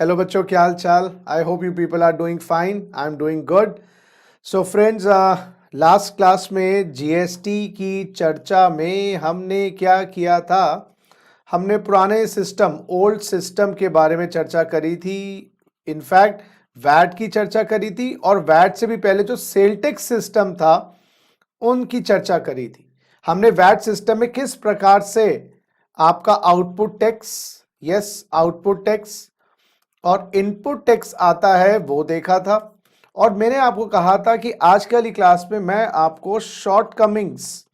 Hello बच्चों, क्या हाल चाल। I hope you people are doing fine. I am doing good. So friends, last class में GST की चर्चा में हमने क्या किया था? हमने पुराने सिस्टम, ओल्ड सिस्टम के बारे में चर्चा करी थी। इनफैक्ट वैट की चर्चा करी थी और वैट से भी पहले जो सेल टैक्स सिस्टम था उनकी चर्चा करी थी। हमने वैट सिस्टम में किस प्रकार से आपका output tax, yes output tax और इनपुट टैक्स आता है वो देखा था। और मैंने आपको कहा था कि आज की वाली क्लास में मैं आपको शॉर्टकमिंग्स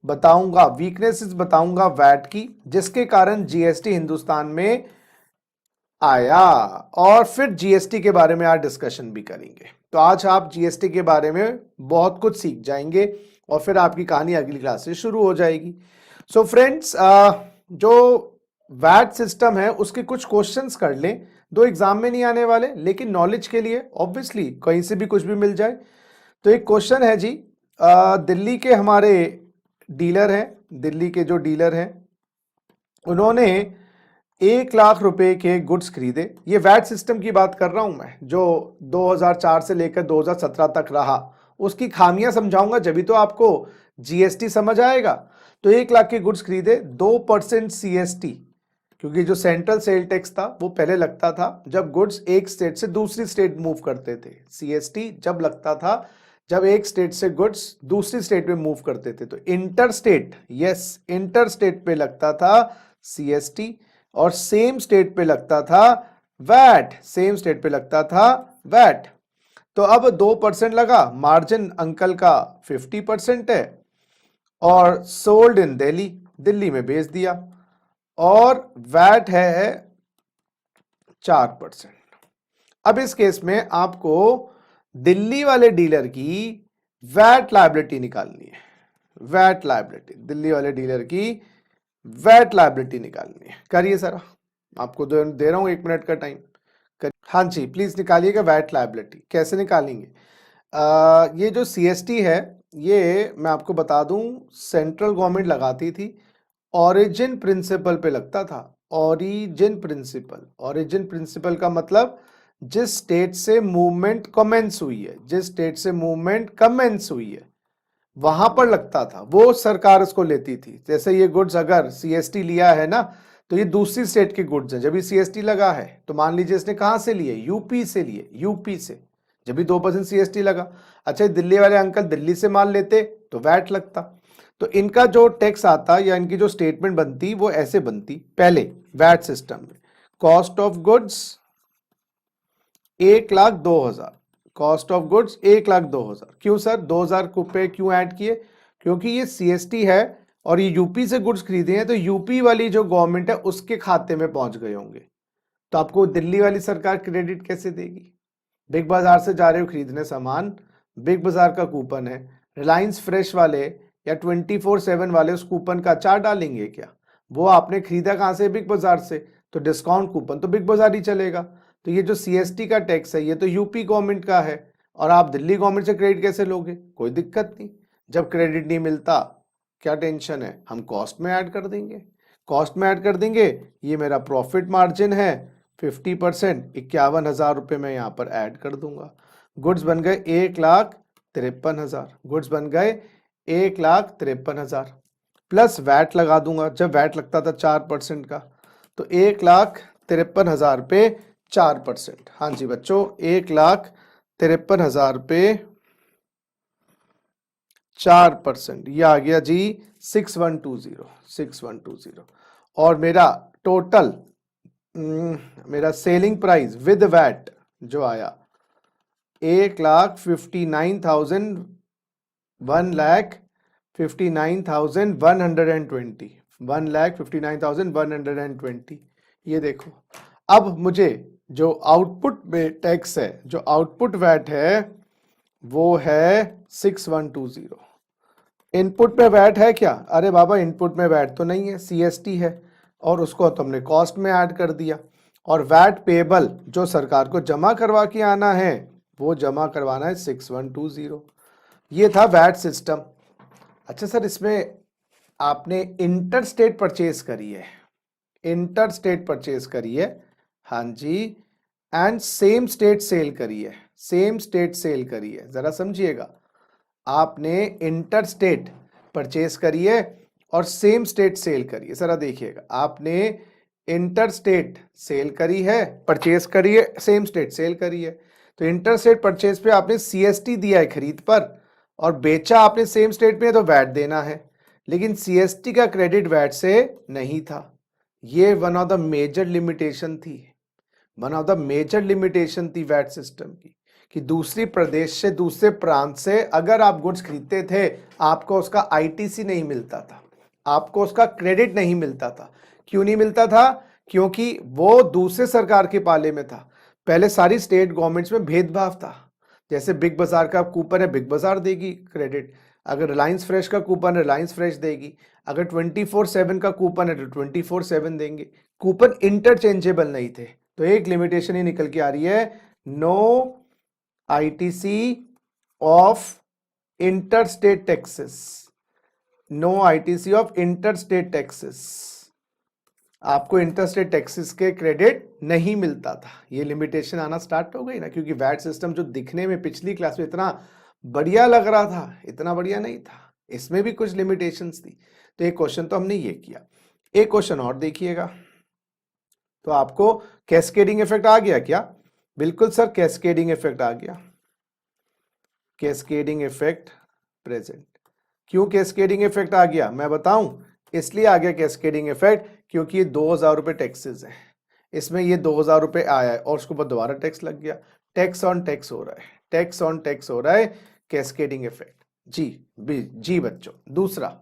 बताऊंगा, वीकनेसेस बताऊंगा वैट की, जिसके कारण जीएसटी हिंदुस्तान में आया। और फिर जीएसटी के बारे में आज डिस्कशन भी करेंगे। तो आज आप जीएसटी के बारे में बहुत कुछ सीख जाएंगे और फिर आपकी कहानी अगली क्लास से शुरू हो जाएगी। सो फ्रेंड्स, जो वैट सिस्टम है उसके कुछ क्वेश्चंस कर लें। दो एग्जाम में नहीं आने वाले, लेकिन नॉलेज के लिए ऑब्वियसली कहीं से भी कुछ भी मिल जाए। तो एक क्वेश्चन है जी, दिल्ली के हमारे डीलर हैं, दिल्ली के जो डीलर हैं उन्होंने 1 लाख रुपए के गुड्स खरीदे। ये वैट सिस्टम की बात कर रहा हूं मैं, जो 2004 से लेकर 2017 तक रहा। उसकी खामियां समझाऊंगा, जब भी तो आपको जीएसटी समझ आएगा। तो 1 लाख के गुड्स खरीदे, 2% सीएसटी, क्योंकि जो सेंट्रल सेल टैक्स था वो पहले लगता था जब गुड्स एक स्टेट से दूसरी स्टेट मूव करते थे। सीएसटी जब लगता था जब एक स्टेट से गुड्स दूसरी स्टेट में मूव करते थे। तो inter state, yes inter state पे लगता था सीएसटी, और सेम स्टेट पे लगता था वैट, सेम स्टेट पे लगता था वैट। तो अब 2% लगा, मार्जिन अंकल का 50% है और सोल्ड इन दिल्ली, दिल्ली में बेच दिया, और वैट है 4%। अब इस केस में आपको दिल्ली वाले डीलर की वैट लायबिलिटी निकालनी है। वैट लायबिलिटी, दिल्ली वाले डीलर की वैट लायबिलिटी निकालनी है। करिए सर, आपको दे रहा हूं 1 मिनट का टाइम। हाँ जी, प्लीज निकालिएगा वैट लायबिलिटी। कैसे निकालेंगे? ये जो सीएसटी है, ये मैं आपको बता दूं, सेंट्रल गवर्नमेंट लगाती थी, ओरिजिन प्रिंसिपल पे लगता था। ओरिजिन प्रिंसिपल, ओरिजिन प्रिंसिपल का मतलब जिस स्टेट से मूवमेंट कमेंस हुई है, जिस स्टेट से मूवमेंट कमेंस हुई है वहां पर लगता था, वो सरकार उसको लेती थी। जैसे ये गुड्स अगर सीएसटी लिया है ना, तो ये दूसरी स्टेट के गुड्स हैं। जब भी सीएसटी लगा है तो मान लीजिए इसने कहां से लिए, यूपी से लिए, यूपी से, जब भी 2% सीएसटी लगा। अच्छा, दिल्ली वाले अंकल दिल्ली से माल लेते तो वैट लगता। तो इनका जो टैक्स आता या इनकी जो स्टेटमेंट बनती वो ऐसे बनती पहले वैट सिस्टम में। Cost of goods 1,02,000, cost of goods 1,02,000। क्यों सर 2,000 रुपए क्यों ऐड किए? क्योंकि ये सीएसटी है और ये यूपी से गुड्स खरीदे हैं, तो यूपी वाली जो गवर्नमेंट है उसके खाते में पहुंच गए होंगे। तो आपको दिल्ली वाली सरकार क्रेडिट कैसे देगी? बिग बाजार से जा रहे हो खरीदने सामान, बिग बाजार का कूपन है, रिलायंस फ्रेश वाले या 24/7 वाले उस कूपन का अचार डालेंगे क्या? वो आपने खरीदा कहां से? बिग बाजार से, तो डिस्काउंट कूपन तो बिग बाजार ही चलेगा। तो ये जो सीएसटी का टैक्स है ये तो यूपी गवर्नमेंट का है, और आप दिल्ली गवर्नमेंट से क्रेडिट कैसे लोगे? कोई दिक्कत नहीं। जब क्रेडिट नहीं मिलता क्या टेंशन है, हम कॉस्ट में ऐड कर देंगे, कॉस्ट में ऐड कर देंगे। ये मेरा प्रॉफिट मार्जिन है 50%, 51,000 रुपये मैं यहाँ पर ऐड कर दूंगा। गुड्स बन गए 1,53,000, गुड्स बन गए 1,53,000, प्लस वैट लगा दूंगा। जब वैट लगता था 4% का, तो 1,53,000 पे 4%। हाँ जी बच्चों, 1,53,000 पे 4%, ये आ गया जी 6120, 6120। और मेरा टोटल, मेरा सेलिंग प्राइस विद वैट जो आया 1,59,000, 1,59,120, 1,59,120। ये देखो, अब मुझे जो आउटपुट में टैक्स है, जो आउटपुट वैट है वो है 6120। इनपुट में वैट है क्या? अरे बाबा, इनपुट में वैट तो नहीं है, सीएसटी है, और उसको तुमने कॉस्ट में ऐड कर दिया। और वैट पेबल जो सरकार को जमा करवा के आना है वो जमा करवाना है 6120। ये था वैट सिस्टम। अच्छा सर, इसमें आपने इंटर स्टेट परचेज करी है, इंटर स्टेट परचेज करी है। हाँ जी, एंड सेम स्टेट सेल करी है, सेम स्टेट सेल करी है, जरा समझिएगा, आपने इंटर स्टेट परचेस करी है और सेम स्टेट सेल करी है। जरा देखिएगा, आपने इंटर स्टेट सेल करी है, परचेस करी है, सेम स्टेट सेल करी है। तो इंटर स्टेट परचेस पे आपने सीएसटी दिया है खरीद पर और बेचा आपने सेम स्टेट में, तो वैट देना है, लेकिन सीएसटी का क्रेडिट वैट से नहीं था। ये one of the major limitation थी, one of the major limitation थी वैट सिस्टम की, कि दूसरी प्रदेश से, दूसरे प्रांत से अगर आप गुड्स खरीदते थे, आपको उसका आईटीसी नहीं मिलता था, आपको उसका क्रेडिट नहीं मिलता था। क्यों नहीं मिलता था? क्योंकि वो दूसरे सरकार के पाले में था। पहले सारी स्टेट गवर्नमेंट्स में भेदभाव था। जैसे बिग बाजार का कूपन है, बिग बाजार देगी क्रेडिट, अगर रिलायंस फ्रेश का कूपन है, रिलायंस फ्रेश देगी, अगर 24/7 का कूपन है तो 24/7 देंगे। कूपन इंटरचेंजेबल नहीं थे। तो एक लिमिटेशन ही निकल के आ रही है, no ITC of interstate taxes, no ITC of interstate taxes, आपको इंटरस्टेट टैक्सेस के क्रेडिट नहीं मिलता था। ये लिमिटेशन आना स्टार्ट हो गई ना, क्योंकि वैट सिस्टम जो दिखने में पिछली क्लास में इतना बढ़िया लग रहा था, इतना बढ़िया नहीं था, इसमें भी कुछ लिमिटेशंस थी। तो एक क्वेश्चन तो हमने ये किया, एक क्वेश्चन और देखिएगा। तो आपको कैस्केडिंग इफेक्ट आ गया क्या? बिल्कुल सर, कैस्केडिंग इफेक्ट आ गया, कैस्केडिंग इफेक्ट प्रेजेंट। क्यों कैस्केडिंग इफेक्ट आ गया मैं बताऊं? इसलिए आ गया कैस्केडिंग इफेक्ट क्योंकि ये 2000 रुपए टैक्सेस है, इसमें ये 2000 रुपए आया है और उसके ऊपर दोबारा टैक्स लग गया, टैक्स ऑन टैक्स हो रहा है, टैक्स ऑन टैक्स हो रहा है, कैस्केडिंग इफेक्ट। जी बच्चों, दूसरा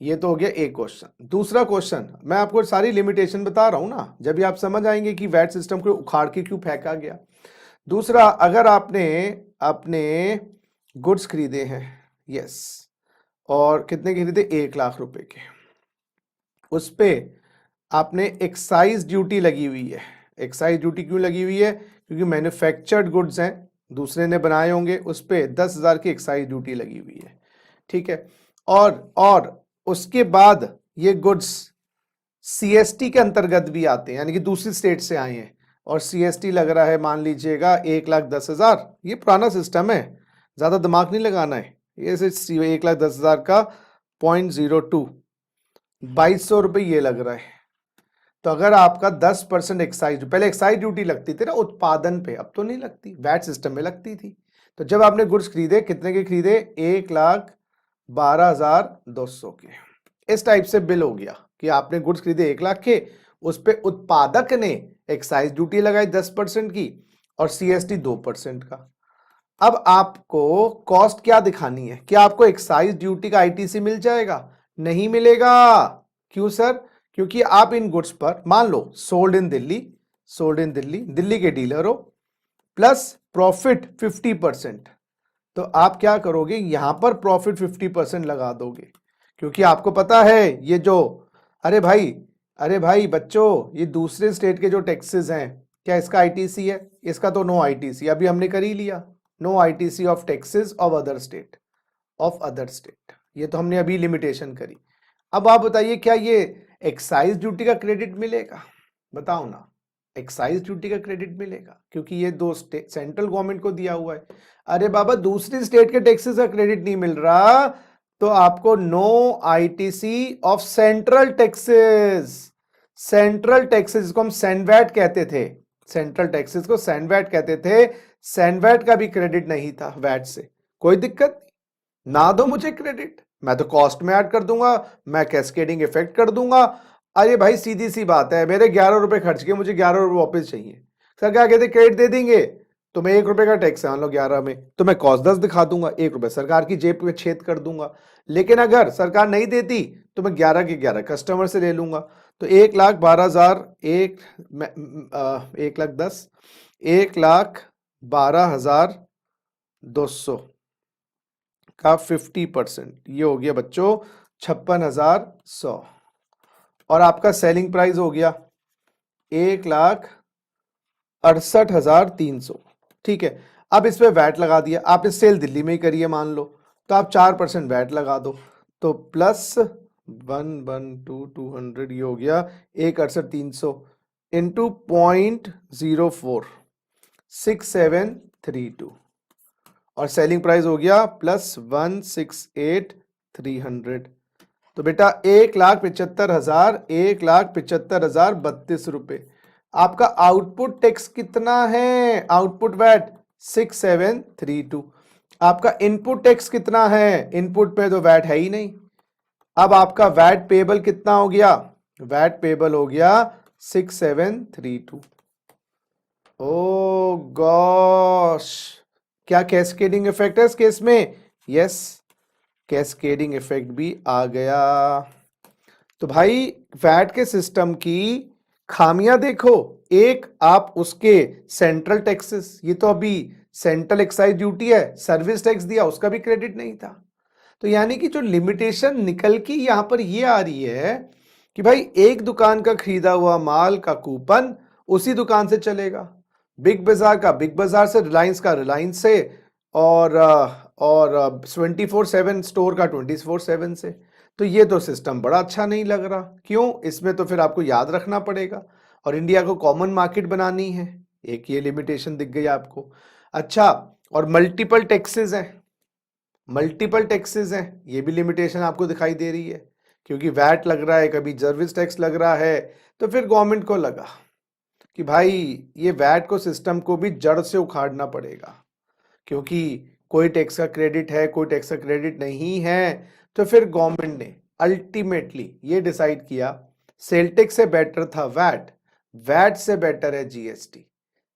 ये तो हो गया एक क्वेश्चन। दूसरा क्वेश्चन, मैं आपको सारी लिमिटेशन बता रहा हूं ना, जब भी आप समझ आएंगे कि वैट सिस्टम को उखाड़ के क्यों फेंका गया। दूसरा, अगर आपने अपने गुड्स खरीदे हैं, यस, और कितने के खरीदे? 1 लाख रुपए के, उस पे आपने एक्साइज ड्यूटी लगी हुई है। एक्साइज ड्यूटी क्यों लगी हुई है? क्योंकि मैन्युफैक्चर्ड गुड्स हैं, दूसरे ने बनाए होंगे, उस पे 10,000 की एक्साइज ड्यूटी लगी हुई है, ठीक है। और उसके बाद ये गुड्स सीएसटी के अंतर्गत भी आते हैं, यानी कि दूसरी स्टेट से आए हैं और सीएसटी लग रहा है, मान लीजिएगा 1,10,000। ये पुराना सिस्टम है, ज्यादा दिमाग नहीं लगाना है। ये 1,10,000 का 0.02, 2200 रुपये ये लग रहा है। तो अगर आपका 10% एक्साइज, पहले एक्साइज ड्यूटी लगती थी ना उत्पादन पे, अब तो नहीं लगती, वैट सिस्टम में लगती थी। तो जब आपने गुड्स खरीदे, कितने के खरीदे? 1,12,200 के। इस टाइप से बिल हो गया कि आपने गुड्स खरीदे 1 लाख के, उस पे उत्पादक ने एक्साइज ड्यूटी लगाई 10% की और सीएसटी 2% का। अब आपको कॉस्ट क्या दिखानी है? क्या आपको एक्साइज ड्यूटी का आईटीसी मिल जाएगा? नहीं मिलेगा। क्यों सर? क्योंकि आप इन गुड्स पर, मान लो sold in Delhi, sold in Delhi, Delhi के डीलर हो, प्लस प्रॉफिट 50%, तो आप क्या करोगे? यहां पर प्रॉफिट 50% लगा दोगे, क्योंकि आपको पता है ये जो, अरे भाई बच्चों, ये दूसरे स्टेट के जो टैक्सेस हैं, क्या इसका आईटीसी है? इसका तो नो आईटीसी, अभी हमने कर ही लिया, no ITC of taxes of other state, of other state, ये तो हमने अभी लिमिटेशन करी। अब आप बताइए, क्या ये एक्साइज ड्यूटी का क्रेडिट मिलेगा? बताओ ना, एक्साइज ड्यूटी का क्रेडिट मिलेगा? क्योंकि ये दो सेंट्रल गवर्नमेंट को दिया हुआ है। अरे बाबा, दूसरी स्टेट के टैक्सेस का क्रेडिट नहीं मिल रहा, तो आपको no ITC of central taxes, central taxes जिसको हम सैनवैट कहते थे, सेंट्रल टैक्सेस को सैनवैट कहते थे, सैनवैट का भी क्रेडिट नहीं था वैट से। कोई दिक्कत नहीं, ना दो मुझे क्रेडिट, मैं तो कॉस्ट में ऐड कर दूंगा, मैं कैस्केडिंग इफेक्ट कर दूंगा। अरे भाई, सीधी सी बात है, मेरे 11 रुपए खर्च किए, मुझे 11 रुपए वापस चाहिए। सर क्या कहते, क्रेडिट दे देंगे, तो मैं 1 रुपए का टैक्स है मान लो 11 में, तो मैं कॉस्ट 10 दिखा दूंगा, 1 रुपए सरकार की जेब में छेद कर दूंगा। लेकिन अगर सरकार नहीं देती तो मैं 11 के 11 कस्टमर से ले लूंगा। तो 1,12,000, 1,12,200 का 50%, ये हो गया बच्चों 56,100, और आपका सेलिंग प्राइस हो गया 1,68,300, ठीक है। अब इस पे वैट लगा दिया आपने, सेल दिल्ली में ही करी है मान लो, तो आप 4% वैट लगा दो, तो प्लस 112,200, ये हो गया 1,68,300, इंटू 0.04 6732 और सेलिंग प्राइस हो गया प्लस 168,300। तो बेटा 1,75,000 1,75,032 आपका आउटपुट टैक्स कितना है? Output VAT 6732। आपका इनपुट टैक्स कितना है? इनपुट पे तो वैट है ही नहीं। अब आपका वैट पेबल कितना हो गया? वैट पेबल हो गया 6732। ओ गॉश, क्या कैस्केडिंग इफेक्ट है इस केस में? यस, कैस्केडिंग इफेक्ट भी आ गया। तो भाई वैट के सिस्टम की खामियां देखो। एक, आप उसके सेंट्रल टैक्सेस, ये तो अभी सेंट्रल एक्साइज ड्यूटी है, सर्विस टैक्स दिया उसका भी क्रेडिट नहीं था। तो यानी कि जो लिमिटेशन निकल की यहां पर ये आ रही है कि भाई एक दुकान का खरीदा हुआ माल का कूपन उसी दुकान से चलेगा, बिग बाजार का बिग बाजार से, रिलायंस का रिलायंस से, और 24/7 स्टोर का 24/7 से। तो ये तो सिस्टम बड़ा अच्छा नहीं लग रहा। क्यों? इसमें तो फिर आपको याद रखना पड़ेगा और इंडिया को कॉमन मार्केट बनानी है। एक ये लिमिटेशन दिख गई आपको। अच्छा, और मल्टीपल टैक्सेस हैं, मल्टीपल टैक्सेस हैं, ये भी लिमिटेशन आपको दिखाई दे रही है, क्योंकि वैट लग रहा है, कभी सर्विस टैक्स लग रहा है। तो फिर गवर्नमेंट को लगा कि भाई ये वैट को सिस्टम को भी जड़ से उखाड़ना पड़ेगा, क्योंकि कोई टैक्स का क्रेडिट है, कोई टैक्स का क्रेडिट नहीं है। तो फिर गवर्नमेंट ने अल्टीमेटली ये डिसाइड किया, सेल टैक्स से बेटर था वैट, वैट से बेटर है जीएसटी।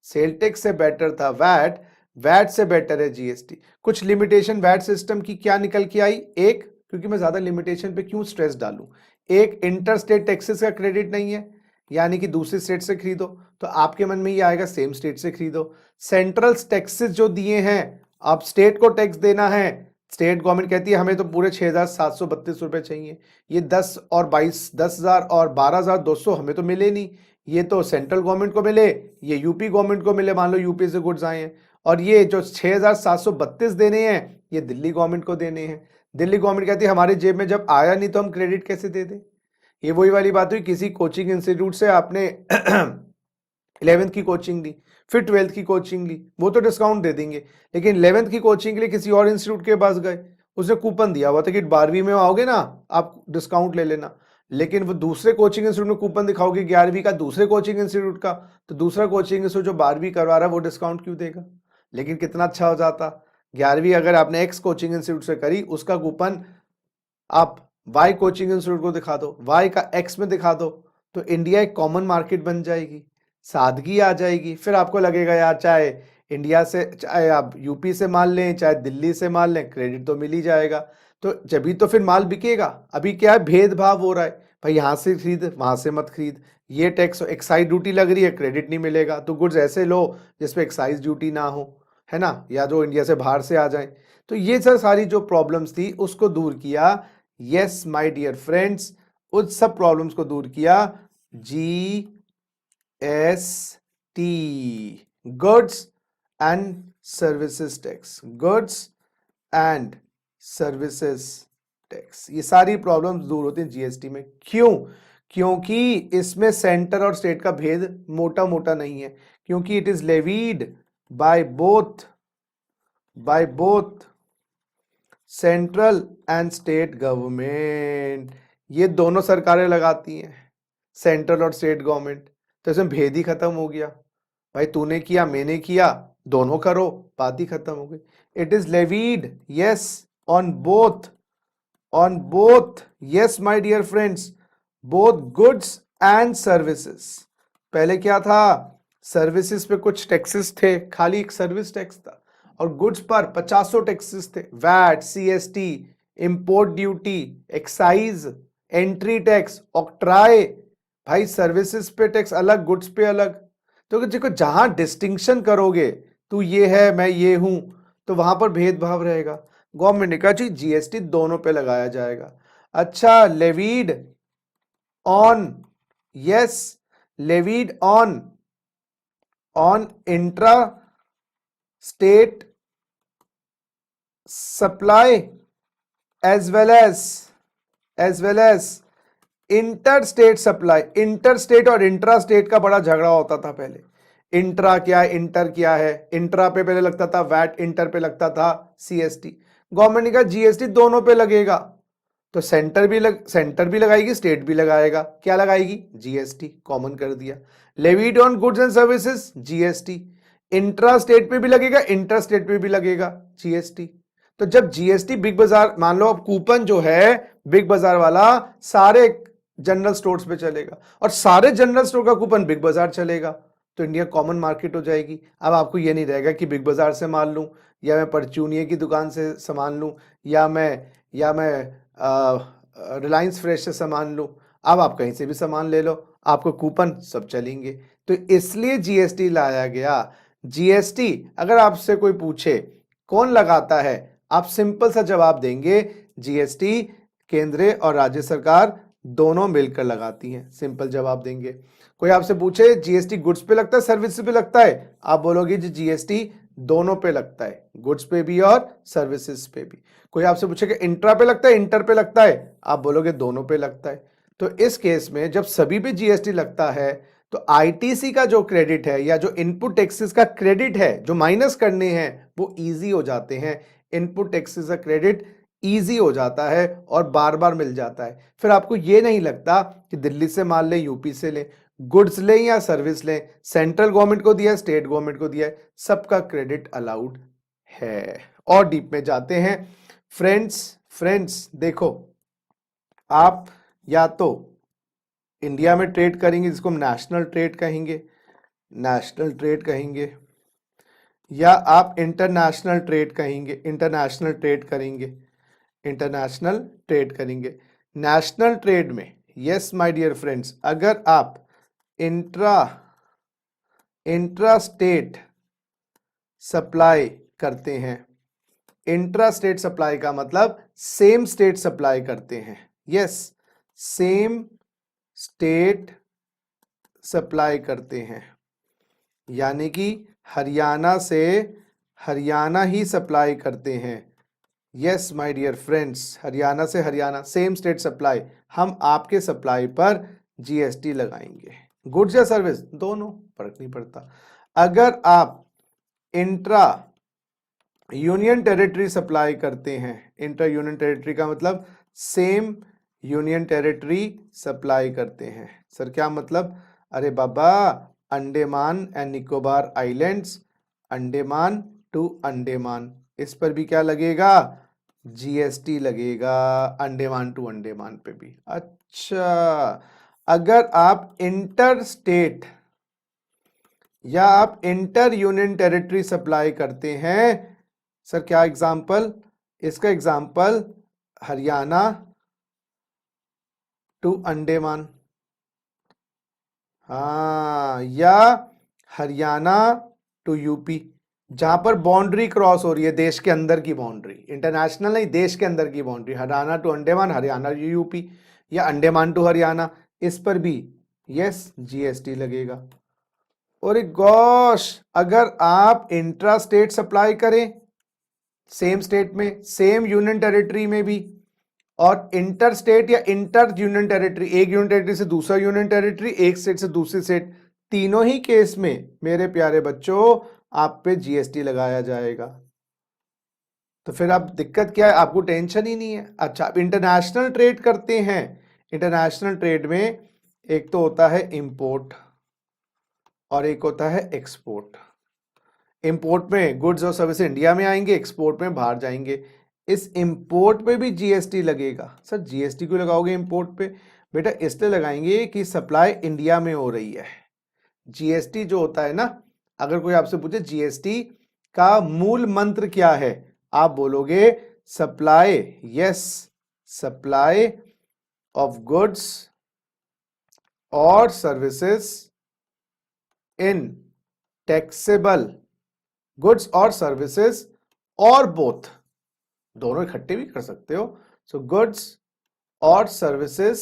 सेल टैक्स से बेटर था वैट, वैट से बेटर है जीएसटी। कुछ लिमिटेशन वैट सिस्टम की क्या निकल के आई? एक, क्योंकि मैं ज्यादा लिमिटेशन पे क्यों स्ट्रेस डालूं, एक इंटर स्टेट टैक्सेस का क्रेडिट नहीं है, यानी कि दूसरे स्टेट से खरीदो तो आपके मन में ये आएगा सेम स्टेट से खरीदो। सेंट्रल टैक्सेस जो दिए हैं, अब स्टेट को टैक्स देना है, स्टेट गवर्नमेंट कहती है हमें तो पूरे 6,732 रुपए चाहिए, ये 10 और 22, 10,000 और 12,200 हमें तो मिले नहीं, ये तो सेंट्रल गवर्नमेंट को मिले, ये यूपी गवर्नमेंट को मिले, मान लो यूपी से गुड्स आए हैं, और ये जो 6,732 देने हैं ये दिल्ली गवर्नमेंट को देने हैं। दिल्ली गवर्नमेंट कहती है हमारे जेब में जब आया नहीं तो हम क्रेडिट कैसे दे दें? ये वही वाली बात हुई, किसी कोचिंग इंस्टीट्यूट से आपने 11th की कोचिंग ली, फिर 12th की कोचिंग ली, वो तो डिस्काउंट दे देंगे, लेकिन 11th की कोचिंग के लिए किसी और इंस्टीट्यूट के पास गए, उसने कूपन दिया हुआ था कि 12वीं में आओगे ना आप डिस्काउंट ले लेना, लेकिन वो दूसरे कोचिंग इंस्टीट्यूट में कूपन दिखाओगे 11वीं का दूसरे कोचिंग इंस्टीट्यूट का, तो दूसरा कोचिंग इंस्टीट्यूट जो 12वीं करवा रहा है वो डिस्काउंट क्यों देगा? लेकिन कितना अच्छा हो जाता, 11वीं अगर आपने एक्स कोचिंग इंस्टीट्यूट से करी, उसका कूपन आप वाई कोचिंग इंस्टीट्यूट को दिखा दो, वाई का एक्स में दिखा दो, तो इंडिया एक कॉमन मार्केट बन जाएगी, सादगी आ जाएगी। फिर आपको लगेगा यार चाहे इंडिया से, चाहे आप यूपी से माल लें, चाहे दिल्ली से माल लें, क्रेडिट तो मिल ही जाएगा। तो जब ही तो फिर माल बिकेगा। अभी क्या है, भेदभाव हो रहा है, भाई यहाँ से खरीद वहां से मत खरीद, ये टैक्स एक्साइज ड्यूटी लग रही है, क्रेडिट नहीं मिलेगा, तो गुड्स ऐसे लो जिसपे एक्साइज ड्यूटी ना हो, है ना, या जो इंडिया से बाहर से आ जाए। तो ये सब सारी जो प्रॉब्लम्स थी उसको दूर किया। यस माय डियर फ्रेंड्स, उस सब प्रॉब्लम्स को दूर किया GST, goods and services tax, goods and services tax. ये सारी प्रॉब्लम्स दूर होती हैं जीएसटी में। क्यों? क्योंकि इसमें सेंटर और स्टेट का भेद मोटा मोटा नहीं है, क्योंकि it is levied by both central and state government. ये दोनों सरकारें लगाती हैं, सेंट्रल और स्टेट गवर्नमेंट। तो इसमें भेद ही खत्म हो गया, भाई तूने किया मैंने किया, दोनों करो, बात ही खत्म हो गई। It is levied yes on both yes my dear friends, both goods and services. पहले क्या था, सर्विसेज पे कुछ टैक्सेस थे, खाली एक सर्विस टैक्स था, और गुड्स पर 50 टैक्सेस थे, VAT, CST, import duty, excise, entry tax, octroi. भाई सर्विसेज पे टैक्स अलग, गुड्स पे अलग। तो देखो जहां डिस्टिंक्शन करोगे, तू ये है मैं ये हूं, तो वहां पर भेदभाव रहेगा। गवर्नमेंट ने कहा जी जीएसटी दोनों पे लगाया जाएगा। अच्छा, levied on, yes, levied on intra state supply as well as inter state supply, inter state और इंट्रा स्टेट का बड़ा झगड़ा होता था पहले। इंट्रा क्या है, इंटर क्या है। इंट्रा पे पहले लगता था वैट, इंटर पे लगता था सीएसटी। गवर्नमेंट ने कहा जीएसटी दोनों पे लगेगा, तो सेंटर भी लगाएगी, स्टेट भी लगाएगा। क्या लगाएगी, जीएसटी, कॉमन कर दिया। Levied on goods and services, GST. Intra state पे भी लगेगा, इंटर स्टेट पे भी लगेगा जीएसटी। तो जब जीएसटी बिग बाजार, मान लो अब कूपन जो है बिग बाजार वाला सारे जनरल स्टोर्स पे चलेगा और सारे जनरल स्टोर का कूपन बिग बाजार चलेगा, तो इंडिया कॉमन मार्केट हो जाएगी। अब आपको ये नहीं रहेगा कि बिग बाजार से माल लूं या मैं परचूनिया की दुकान से सामान लूं या मैं रिलायंस फ्रेश से सामान लूं। अब आप कहीं से भी सामान ले लो, आपको कूपन सब चलेंगे। तो इसलिए जीएसटी लाया गया। जीएसटी अगर आपसे कोई पूछे कौन लगाता है, आप सिंपल सा जवाब देंगे, जीएसटी केंद्र और राज्य सरकार दोनों मिलकर लगाती हैं। सिंपल जवाब देंगे। कोई आपसे पूछे जीएसटी गुड्स पे लगता है सर्विस पे लगता है, आप बोलोगे जी जीएसटी दोनों पे लगता है, गुड्स पे भी और सर्विसेज पे भी। कोई आपसे पूछेगा इंट्रा पे लगता है इंटर पे लगता है, आप बोलोगे दोनों पे लगता है। तो इस केस में जब सभी पे जीएसटी लगता है तो आईटीसी का जो क्रेडिट है या जो इनपुट टैक्सेस का क्रेडिट है जो माइनस करने हैं वो इजी हो जाते हैं। इनपुट टैक्सेस का क्रेडिट इजी हो जाता है और बार बार मिल जाता है। फिर आपको ये नहीं लगता कि दिल्ली से माल ले, यूपी से ले, गुड्स लें या सर्विस लें, सेंट्रल गवर्नमेंट को दिया है, स्टेट गवर्नमेंट को दिया है, सबका क्रेडिट अलाउड है। और डीप में जाते हैं फ्रेंड्स देखो, आप या तो इंडिया में ट्रेड करेंगे जिसको हम नेशनल ट्रेड कहेंगे, या आप इंटरनेशनल ट्रेड करेंगे। नेशनल ट्रेड में, यस माय डियर फ्रेंड्स, अगर आप इंट्रा स्टेट सप्लाई करते हैं, इंट्रा स्टेट सप्लाई का मतलब सेम स्टेट सप्लाई करते हैं, यस सेम स्टेट सप्लाई करते हैं, यानी कि हरियाणा से हरियाणा ही सप्लाई करते हैं। Yes my dear friends, Haryana से हरियाणा, सेम स्टेट सप्लाई, हम आपके सप्लाई पर जीएसटी लगाएंगे। गुड्स या सर्विस दोनों, फर्क नहीं पड़ता। अगर आप इंट्रा यूनियन टेरिटरी सप्लाई करते हैं, इंट्रा यूनियन टेरिटरी का मतलब सेम यूनियन टेरिटरी सप्लाई करते हैं। सर क्या मतलब, अरे बाबा Andaman and Nicobar islands, Andaman to Andaman, इस पर भी क्या लगेगा, जीएसटी लगेगा, अंडमान टू अंडमान पे भी। अच्छा, अगर आप इंटर स्टेट या आप इंटर यूनियन टेरिटरी सप्लाई करते हैं, सर क्या एग्जाम्पल, इसका एग्जाम्पल हरियाणा टू अंडमान, हाँ, या हरियाणा टू यूपी, जहां पर बाउंड्री क्रॉस हो रही है, देश के अंदर की बाउंड्री, इंटरनेशनल नहीं, देश के अंदर की boundary, Haryana to Andaman, Haryana to UP, या अंडमान टू हरियाणा, इस पर भी यस जीएसटी लगेगा। और गॉश, अगर आप इंट्रा स्टेट सप्लाई करें सेम स्टेट में, सेम यूनियन टेरिटरी में भी, और इंटर स्टेट या इंटर यूनियन टेरिटरी, एक यूनियन टेरिटरी से दूसरा यूनियन टेरिटरी, एक स्टेट से दूसरी स्टेट, तीनों ही केस में मेरे प्यारे बच्चों आप पे जीएसटी लगाया जाएगा। तो फिर आप दिक्कत क्या है, आपको टेंशन ही नहीं है। अच्छा, आप इंटरनेशनल ट्रेड करते हैं, इंटरनेशनल ट्रेड में एक तो होता है इंपोर्ट और एक होता है एक्सपोर्ट। इंपोर्ट में गुड्स और सर्विस इंडिया में आएंगे, एक्सपोर्ट में बाहर जाएंगे। इस इंपोर्ट पे भी जीएसटी लगेगा। सर जीएसटी क्यों लगाओगे इंपोर्ट पे, बेटा इसलिए लगाएंगे कि सप्लाई इंडिया में हो रही है। जीएसटी जो होता है ना, अगर कोई आपसे पूछे जीएसटी का मूल मंत्र क्या है, आप बोलोगे supply, yes supply of goods और सर्विसेज इन टैक्सेबल गुड्स और सर्विसेज, और बोथ, दोनों इकट्ठे भी कर सकते हो। सो गुड्स और सर्विसेज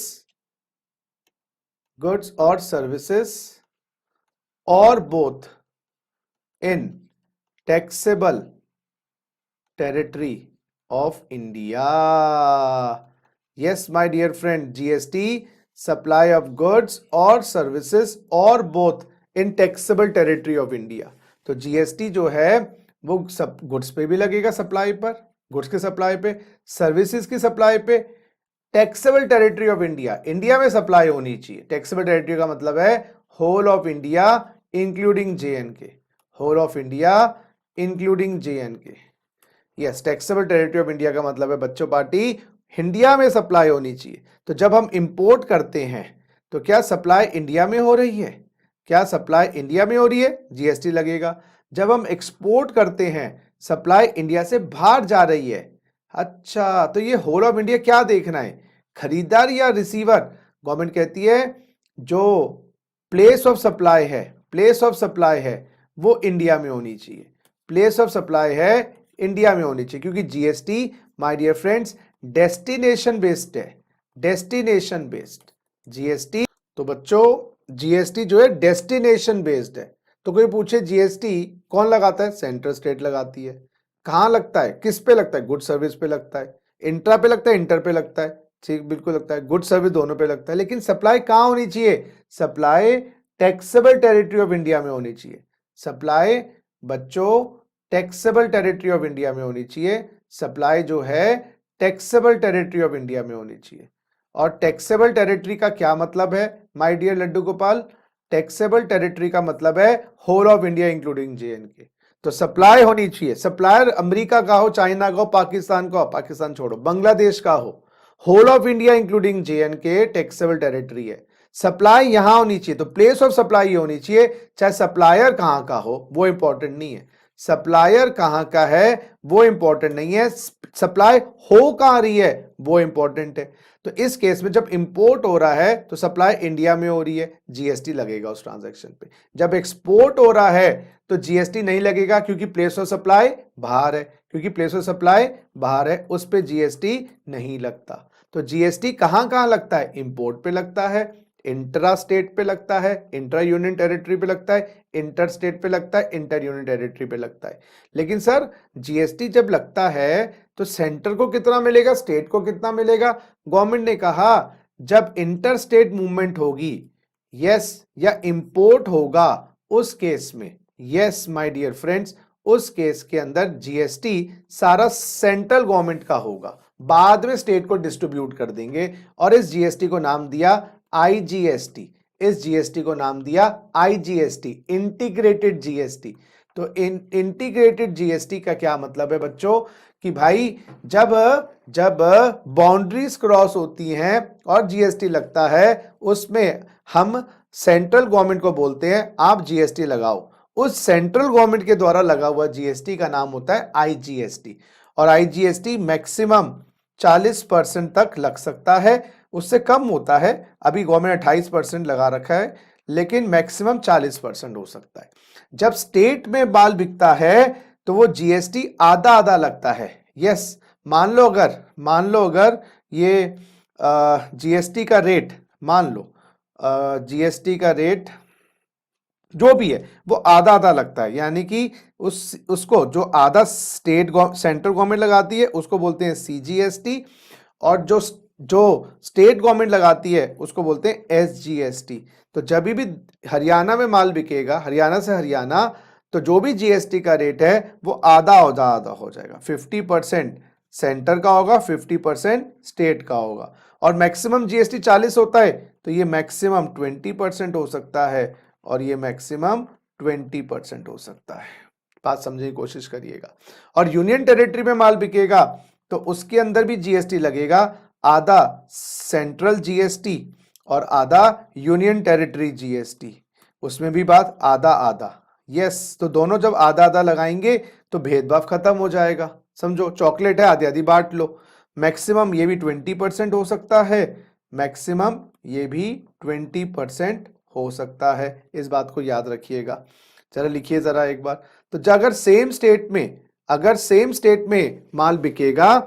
और both in taxable territory of India. Yes my dear friend, GST supply of goods और सर्विसेज और both in taxable territory of India. तो जीएसटी जो है वो सब गुड्स पे भी लगेगा, सप्लाई पर, गुड्स के सप्लाई पे, सर्विसेज की सप्लाई पे, taxable territory of India, India में सप्लाई होनी चाहिए। टैक्सेबल टेरिटरी का मतलब है whole of India including JNK, whole of India including JNK। Yes, taxable territory of India का मतलब है बच्चों पार्टी इंडिया में सप्लाई होनी चाहिए। तो जब हम इंपोर्ट करते हैं तो क्या सप्लाई इंडिया में हो रही है? क्या सप्लाई इंडिया में हो रही है? जीएसटी लगेगा। जब हम एक्सपोर्ट करते हैं सप्लाई इंडिया से बाहर जा रही है। अच्छा, तो ये होल ऑफ इंडिया क्या देखना है, खरीदार या रिसीवर? गवर्नमेंट कहती है जो प्लेस ऑफ सप्लाई है, प्लेस ऑफ सप्लाई है वो इंडिया में होनी चाहिए, प्लेस ऑफ सप्लाई है इंडिया में होनी चाहिए, क्योंकि GST my dear friends destination based है, डेस्टिनेशन बेस्ड जीएसटी। तो बच्चों जीएसटी जो है डेस्टिनेशन बेस्ड है। तो कोई पूछे जीएसटी कौन लगाता है? सेंट्रल स्टेट लगाती है। कहां लगता है, किस पे लगता है? गुड सर्विस पे लगता है, इंट्रा पे लगता है, इंटर पे लगता है, ठीक बिल्कुल लगता है, गुड सर्विस दोनों पे लगता है। लेकिन सप्लाई कहां होनी चाहिए? Supply taxable territory of India में होनी चाहिए। सप्लाई बच्चों टैक्सेबल टेरिटरी ऑफ इंडिया में होनी चाहिए। सप्लाई जो है टैक्सेबल टेरिटरी ऑफ इंडिया में होनी चाहिए। और टैक्सेबल टेरिटरी का क्या मतलब है my dear Laddu Gopal? Taxable territory का मतलब है whole of India including JNK। तो सप्लाई होनी चाहिए, सप्लायर अमेरिका का हो, चाइना का हो, पाकिस्तान का हो, पाकिस्तान छोड़ो, बांग्लादेश का हो, whole of India including JNK taxable territory है। सप्लाई यहां होनी चाहिए, तो प्लेस ऑफ सप्लाई होनी चाहिए, चाहे सप्लायर कहां का हो वो इंपॉर्टेंट नहीं है, सप्लायर कहां का है वो इंपॉर्टेंट नहीं है, सप्लाई हो कहां रही है वो इंपॉर्टेंट है। तो इस केस में जब इंपोर्ट हो रहा है तो सप्लाई इंडिया में हो रही है, जीएसटी लगेगा उस ट्रांजैक्शन पे। जब एक्सपोर्ट हो रहा है तो जीएसटी नहीं लगेगा, क्योंकि प्लेस ऑफ सप्लाई बाहर है, क्योंकि प्लेस ऑफ सप्लाई बाहर है, उस पे जीएसटी नहीं लगता। तो जीएसटी कहां कहां लगता है? इंपोर्ट पे लगता है, इंट्रा स्टेट पे लगता है, इंट्रा यूनियन टेरिटरी पे लगता है, इंटर स्टेट पे लगता है, इंटर यूनियन टेरिटरी पे लगता है। लेकिन सर जीएसटी जब लगता है तो सेंटर को कितना मिलेगा, स्टेट को कितना मिलेगा? गवर्नमेंट ने कहा जब इंटर स्टेट मूवमेंट होगी, यस, या इंपोर्ट होगा, उस केस में, यस माय डियर फ्रेंड्स, उस केस के अंदर जीएसटी सारा सेंट्रल गवर्नमेंट का होगा, बाद में स्टेट को डिस्ट्रीब्यूट कर देंगे। और इस जीएसटी को नाम दिया आईजीएसटी, इस जीएसटी को नाम दिया आईजीएसटी, इंटीग्रेटेड जीएसटी। तो इंटीग्रेटेड जीएसटी का क्या मतलब है बच्चों कि भाई जब जब बाउंड्रीज क्रॉस होती हैं और जीएसटी लगता है, उसमें हम सेंट्रल गवर्नमेंट को बोलते हैं आप जीएसटी लगाओ, उस सेंट्रल गवर्नमेंट के द्वारा लगा हुआ जीएसटी का नाम होता है आईजीएसटी। और आईजीएसटी मैक्सिमम 40% तक लग सकता है, उससे कम होता है, अभी गवर्नमेंट 28% लगा रखा है, लेकिन मैक्सिमम 40% हो सकता है। जब स्टेट में माल बिकता है तो वो जीएसटी आधा आधा लगता है। यस, मान लो अगर ये जीएसटी का रेट, मान लो जीएसटी का रेट जो भी है वो आधा आधा लगता है, यानी कि उसको जो आधा सेंट्रल गवर्नमेंट लगाती है उसको बोलते हैं सीजीएसटी, और जो स्टेट गवर्नमेंट लगाती है उसको बोलते हैं एसजीएसटी। तो जब भी हरियाणा में माल बिकेगा, हरियाणा से हरियाणा, तो जो भी जीएसटी का रेट है वो आधा हो जाएगा, 50% सेंटर का होगा, 50% स्टेट का होगा। और मैक्सिमम जीएसटी 40 होता है, तो ये मैक्सिमम 20% हो सकता है, और ये मैक्सिमम 20% हो सकता है। बात समझने की कोशिश करिएगा। और यूनियन टेरिटरी में माल बिकेगा तो उसके अंदर भी जीएसटी लगेगा, आधा सेंट्रल जीएसटी और आधा यूनियन टेरिटरी जीएसटी, उसमें भी बात आधा आधा। यस, तो दोनों जब आधा आधा लगाएंगे तो भेदभाव खत्म हो जाएगा। समझो चॉकलेट है, आधी आधी बांट लो। मैक्सिमम ये भी 20% हो सकता है, मैक्सिमम ये भी 20% हो सकता है, इस बात को याद रखिएगा। चलो लिखिए जरा एक बार। तो अगर सेम स्टेट में माल बिकेगा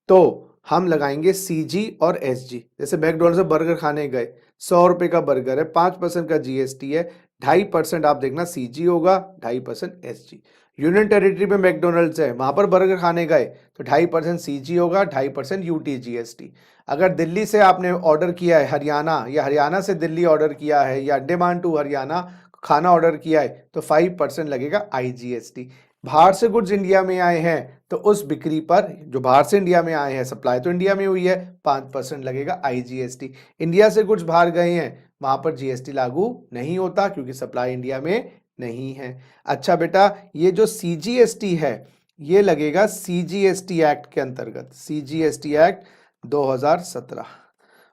तो हम लगाएंगे सीजी और एसजी। जैसे मैकडॉनल्ड्स से बर्गर खाने गए, 100 रुपए का बर्गर है, 5% का जीएसटी है, 2.5% आप देखना सीजी होगा, 2.5% एसजी। यूनियन टेरिटरी में मैकडोनल्ड्स है, वहां पर बर्गर खाने गए तो 2.5% सीजी होगा, 2.5% यूटी जीएसटी। अगर दिल्ली से आपने ऑर्डर किया है हरियाणा, या हरियाणा से दिल्ली ऑर्डर किया है, या अंडमान टू हरियाणा खाना ऑर्डर किया है तो 5% लगेगा आईजीएसटी। बाहर से गुड्स इंडिया में आए हैं तो उस बिक्री पर, जो बाहर से इंडिया में आए हैं, सप्लाई तो इंडिया में हुई है, 5% लगेगा आईजीएसटी। इंडिया से गुड्स बाहर गए हैं, वहां पर जीएसटी लागू नहीं होता क्योंकि सप्लाई इंडिया में नहीं है। अच्छा बेटा, ये जो सीजीएसटी है ये लगेगा सीजीएसटी एक्ट के अंतर्गत, सीजीएसटी एक्ट 2017।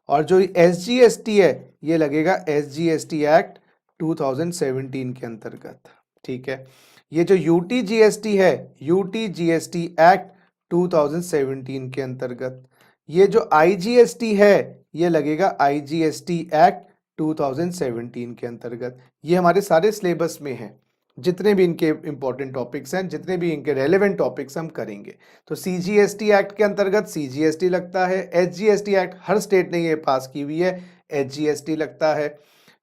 और जो एसजीएसटी है ये लगेगा एसजीएसटी एक्ट 2017 के अंतर्गत। ठीक है, ये जो यूटीजीएसटी है, यूटीजीएसटी एक्ट 2017 के अंतर्गत। ये जो आईजीएसटी है ये लगेगा आईजीएसटी एक्ट 2017 के अंतर्गत। ये हमारे सारे सिलेबस में है, जितने भी इनके इंपॉर्टेंट टॉपिक्स हैं, जितने भी इनके रेलेवेंट टॉपिक्स हम करेंगे। तो सीजीएसटी एक्ट के अंतर्गत सीजीएसटी लगता है, एसजीएसटी एक्ट हर स्टेट ने ये पास की हुई है, एसजीएसटी लगता है,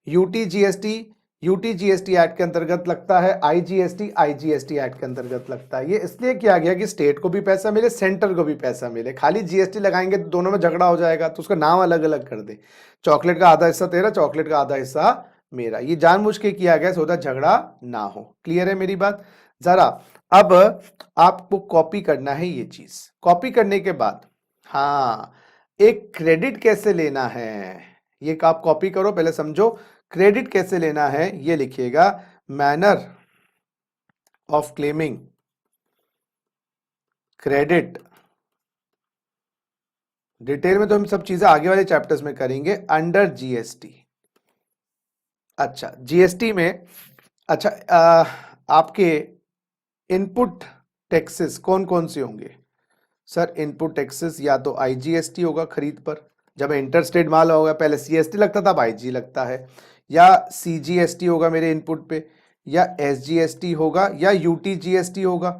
यूटीजीएसटी यूटीजीएसटी एक्ट के अंतर्गत लगता है, आईजीएसटी आईजीएसटी एक्ट के अंतर्गत लगता है। ये इसलिए किया गया कि स्टेट को भी पैसा मिले, सेंटर को भी पैसा मिले। खाली जीएसटी लगाएंगे तो दोनों में झगड़ा हो जाएगा, तो उसका नाम अलग अलग कर दे, चॉकलेट का आधा हिस्सा तेरा, चॉकलेट का आधा हिस्सा मेरा। ये जानबूझ के किया गया सोचा झगड़ा ना हो। क्लियर है मेरी बात? जरा अब आपको कॉपी करना है ये चीज। कॉपी करने के बाद हाँ, एक क्रेडिट कैसे लेना है ये आप कॉपी करो, पहले समझो क्रेडिट कैसे लेना है। ये लिखिएगा, manner of claiming credit. Detail में तो हम सब चीजें आगे वाले चैप्टर्स में करेंगे अंडर जीएसटी। अच्छा, जीएसटी में अच्छा आपके इनपुट टैक्सेस कौन कौन से होंगे? सर इनपुट टैक्सेस या तो आईजीएसटी होगा खरीद पर, जब इंटर स्टेट माल होगा पहले सीएसटी लगता था, अब आईजी लगता है, या सीजीएसटी होगा मेरे इनपुट पे, या एसजीएसटी होगा, या यूटीजीएसटी होगा।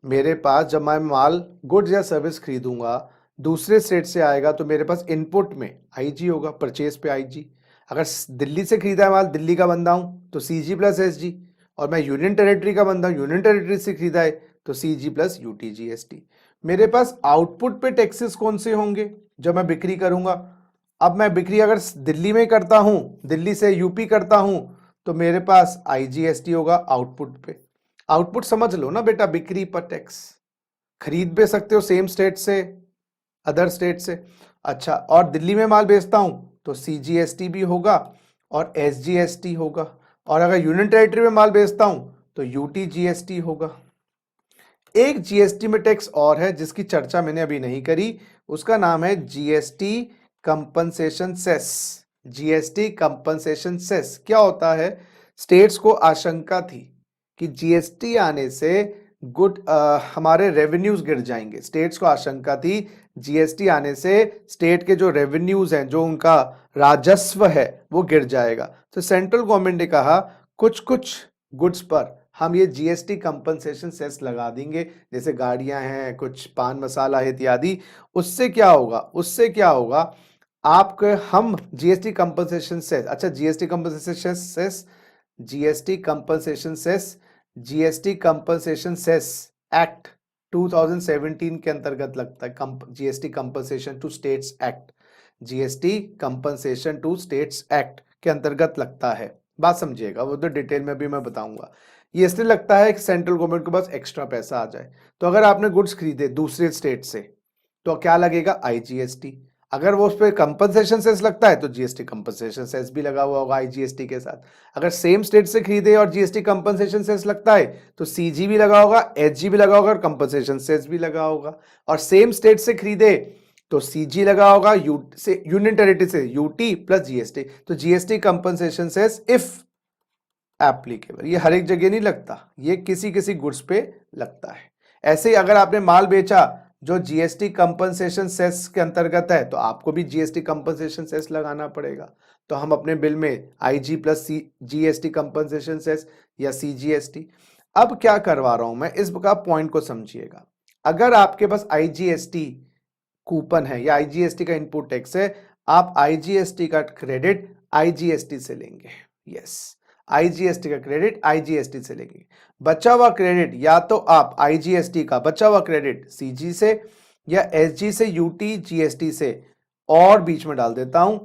मेरे पास जब मैं माल गुड्स या सर्विस खरीदूंगा दूसरे स्टेट से आएगा तो मेरे पास इनपुट में आईजी होगा, परचेज पे आईजी। अगर दिल्ली से खरीदा है माल, दिल्ली का बंदा हूं तो सीजी प्लस एसजी, और मैं यूनियन टेरिटरी का बंदा हूं, यूनियन टेरिटरी से खरीदा है तो सीजी प्लस यूटीजीएसटी। मेरे पास आउटपुट पे टैक्सेस कौन से होंगे जब मैं बिक्री करूंगा? अब मैं बिक्री अगर दिल्ली में करता हूं, दिल्ली से यूपी करता हूं, तो मेरे पास आईजीएसटी होगा आउटपुट पे। आउटपुट समझ लो ना बेटा, बिक्री पर टैक्स। खरीद भी सकते हो सेम स्टेट से, अदर स्टेट से। अच्छा, और दिल्ली में माल बेचता हूं तो सीजीएसटी भी होगा और एसजीएसटी होगा, और अगर यूनियन टेरिटरी में माल बेचता हूं तो यूटीजीएसटी होगा। एक जीएसटी में टैक्स और है जिसकी चर्चा मैंने अभी नहीं करी, उसका नाम है GST compensation cess. GST compensation cess क्या होता है? स्टेट्स को आशंका थी कि जीएसटी आने से हमारे रेवेन्यूज गिर जाएंगे। स्टेट्स को आशंका थी जीएसटी आने से स्टेट के जो रेवेन्यूज हैं, जो उनका राजस्व है, वो गिर जाएगा। तो सेंट्रल गवर्नमेंट ने कहा कुछ कुछ गुड्स पर हम ये जीएसटी कंपनसेशन सेस लगा देंगे, जैसे गाड़ियां हैं, कुछ पान मसाला है इत्यादि। उससे क्या होगा? उससे क्या होगा आपके, हम जीएसटी कंपनसेशन सेस, अच्छा GST compensation cess, GST compensation cess, GST compensation cess act 2017 के अंतर्गत लगता है। GST compensation to states act, GST compensation to states act के अंतर्गत लगता है। बात समझिएगा, वो तो डिटेल में भी मैं बताऊंगा। ये इसलिए लगता है कि सेंट्रल गवर्नमेंट के पास एक्स्ट्रा पैसा आ जाए। तो अगर आपने गुड्स खरीदे दूसरे स्टेट से तो क्या लगेगा? आईजीएसटी। अगर वो उस पर कंपनसेशन सेस लगता है तो जीएसटी कंपनसेशन सेस भी लगा हुआ होगा आईजीएसटी के साथ। अगर सेम स्टेट से खरीदे और जीएसटी कंपनसेशन सेस लगता है तो सीजी भी लगा होगा, एचजी भी लगा होगा और कंपनसेशन सेस भी लगा होगा। और सेम स्टेट से खरीदे तो सीजी लगा होगा, यूनियन टेरिटरी से यूटी प्लस जीएसटी, तो GST compensation cess if applicable. ये हर एक जगह नहीं लगता, ये किसी किसी गुड्स पे लगता है। ऐसे ही अगर आपने माल बेचा जो जीएसटी कंपनसेशन सेस के अंतर्गत है तो आपको भी जीएसटी कंपनसेशन सेस लगाना पड़ेगा। तो हम अपने बिल में IG plus GST compensation cess या सीजीएसटी। अब क्या करवा रहा हूं मैं, इस पॉइंट को समझिएगा। अगर आपके पास आईजीएसटी कूपन है या आईजीएसटी का इनपुट टैक्स है, आप आईजीएसटी का क्रेडिट आईजीएसटी से लेंगे। यस, आईजीएसटी का क्रेडिट आईजीएसटी से लेंगे। बचा हुआ क्रेडिट या तो आप आईजीएसटी का बचा हुआ क्रेडिट सीजी से या एसजी से यूटी जीएसटी से और बीच में डाल देता हूं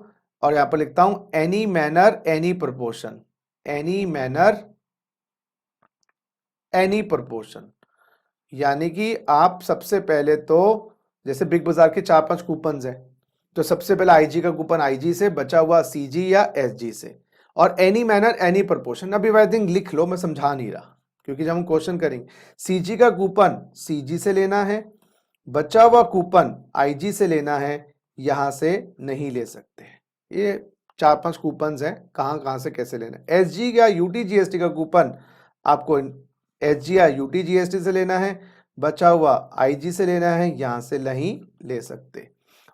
और यहां पर लिखता हूं any manner any proportion, any manner any proportion. यानी कि आप सबसे पहले तो जैसे बिग बाजार के 4-5 कूपन है तो सबसे पहले आईजी का कूपन आईजी से, बचा हुआ सीजी या एसजी से, और एनी मैनर एनी प्रोपोर्शन। अभी आई थिंक लिख लो, मैं समझा नहीं रहा क्योंकि जब हम क्वेश्चन करेंगे सीजी का कूपन सीजी से लेना है, बचा हुआ कूपन आईजी से लेना है, यहां से नहीं ले सकते। ये 4-5 कूपन हैं, कहां से कैसे लेना है। एसजी या यूटी जीएसटी का कूपन आपको एसजी या यूटी जीएसटी से लेना है, बचा हुआ आईजी से लेना है, यहां से नहीं ले सकते।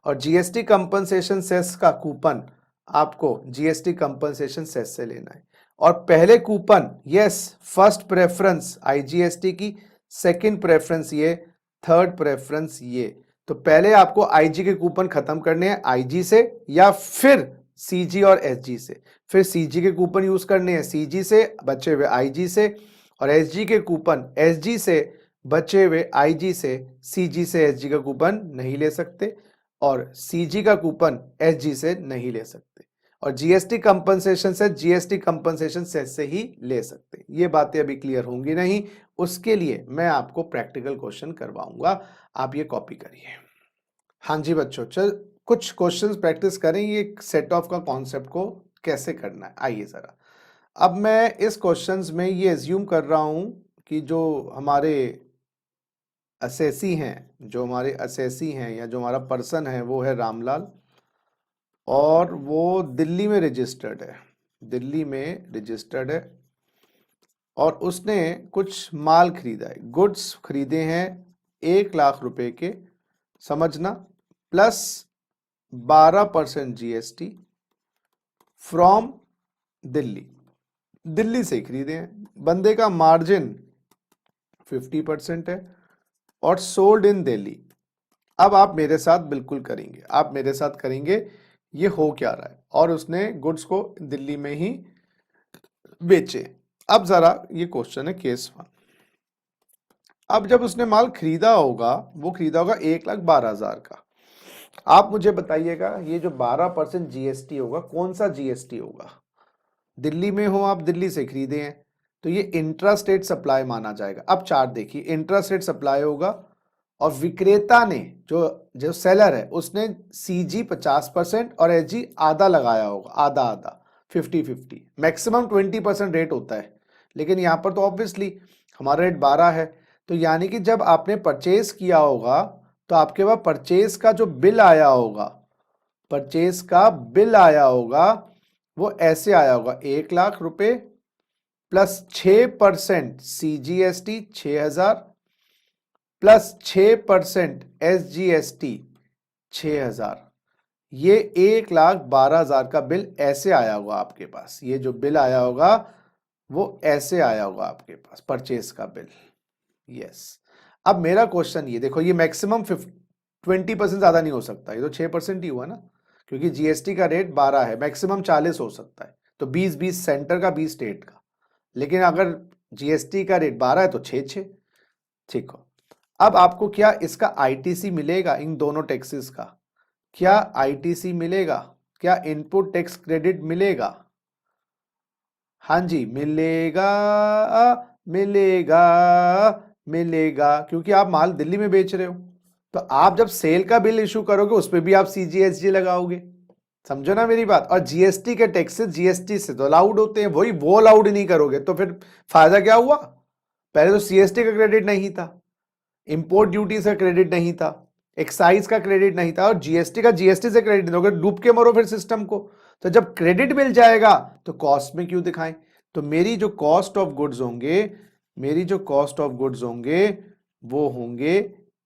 और जीएसटी कंपनसेशन सेस का कूपन आपको जीएसटी कंपनसेशन सेस से लेना है। और पहले coupon yes first preference IGST की, सेकंड प्रेफरेंस ये, थर्ड प्रेफरेंस ये। तो पहले आपको आईजी के कूपन खत्म करने हैं आईजी से या फिर सीजी और एसजी से, फिर सीजी के कूपन यूज करने हैं सीजी से बचे हुए आईजी से, और एसजी के कूपन एसजी से बचे हुए आईजी से, सीजी से एसजी का कूपन नहीं ले सकते और सीजी का कूपन एसजी से नहीं ले सकते, और जीएसटी कंपनसेशन से जीएसटी कंपनसेशन सेस से ही ले सकते। ये बातें अभी क्लियर होंगी नहीं, उसके लिए मैं आपको प्रैक्टिकल क्वेश्चन करवाऊंगा, आप ये कॉपी करिए। हाँ जी बच्चों, चल कुछ क्वेश्चंस प्रैक्टिस करें, ये सेट ऑफ का कॉन्सेप्ट को कैसे करना है। आइए जरा, अब मैं इस क्वेश्चंस में ये एज्यूम कर रहा हूं कि जो हमारे असेसी हैं या जो हमारा पर्सन है वो है रामलाल, और वो दिल्ली में रजिस्टर्ड है, और उसने कुछ माल खरीदा है, गुड्स खरीदे हैं 1 लाख रुपए के, समझना, प्लस 12% जीएसटी फ्रॉम दिल्ली से खरीदे हैं। बंदे का मार्जिन 50% है और सोल्ड इन दिल्ली। अब आप मेरे साथ बिल्कुल करेंगे, ये हो क्या रहा है, और उसने गुड्स को दिल्ली में ही बेचे। अब जरा ये क्वेश्चन है केस 1। अब जब उसने माल खरीदा होगा, वो खरीदा होगा 1,12,000 का। आप मुझे बताइएगा ये जो 12% जीएसटी होगा, कौन सा जीएसटी होगा। दिल्ली में हो आप, दिल्ली से खरीदे हैं, तो ये इंट्रा स्टेट सप्लाई माना जाएगा। अब चार्ट देखिए, इंट्रा स्टेट सप्लाई होगा और विक्रेता ने जो सेलर है उसने सीजी 50% और एसजी आधा लगाया होगा, आधा 50-50, मैक्सिमम 20% रेट होता है, लेकिन यहाँ पर तो ऑब्वियसली हमारा रेट 12 है। तो यानी कि जब आपने परचेज किया होगा तो आपके पास परचेज का जो बिल आया होगा, वो ऐसे आया होगा, 1,00,000 रुपए प्लस 6% सीजीएसटी 6,000 प्लस 6% एसजीएसटी 6,000, ये 1,12,000 का बिल ऐसे आया होगा आपके पास। ये जो बिल आया होगा वो ऐसे आया होगा आपके पास, परचेज का बिल। यस, अब मेरा क्वेश्चन ये देखो, ये मैक्सिमम 20% ज्यादा नहीं हो सकता, ये तो 6% ही हुआ ना, क्योंकि जीएसटी का रेट 12 है, मैक्सिमम 40 हो सकता है, तो 20 सेंटर का 20 स्टेट का, लेकिन अगर जीएसटी का रेट 12 है तो 6। ठीक हो, अब आपको क्या इसका आईटीसी मिलेगा, इन दोनों टैक्सेस का क्या आईटीसी मिलेगा, क्या इनपुट टैक्स क्रेडिट मिलेगा। हाँ जी, मिलेगा, क्योंकि आप माल दिल्ली में बेच रहे हो, तो आप जब सेल का बिल इशू करोगे उस पर भी आप सीजीएसटी लगाओगे, समझो ना मेरी बात। और जीएसटी के टैक्सेस जीएसटी से तो अलाउड होते हैं, वो अलाउड नहीं करोगे तो फिर फायदा क्या हुआ। पहले तो सीएसटी का क्रेडिट नहीं था, इंपोर्ट ड्यूटी से क्रेडिट नहीं था, एक्साइज का क्रेडिट नहीं था, और जीएसटी का जीएसटी से क्रेडिट दोगे, डूब के मरो फिर सिस्टम को। तो जब क्रेडिट मिल जाएगा तो कॉस्ट में क्यों दिखाएं। तो मेरी जो कॉस्ट ऑफ गुड्स होंगे वो होंगे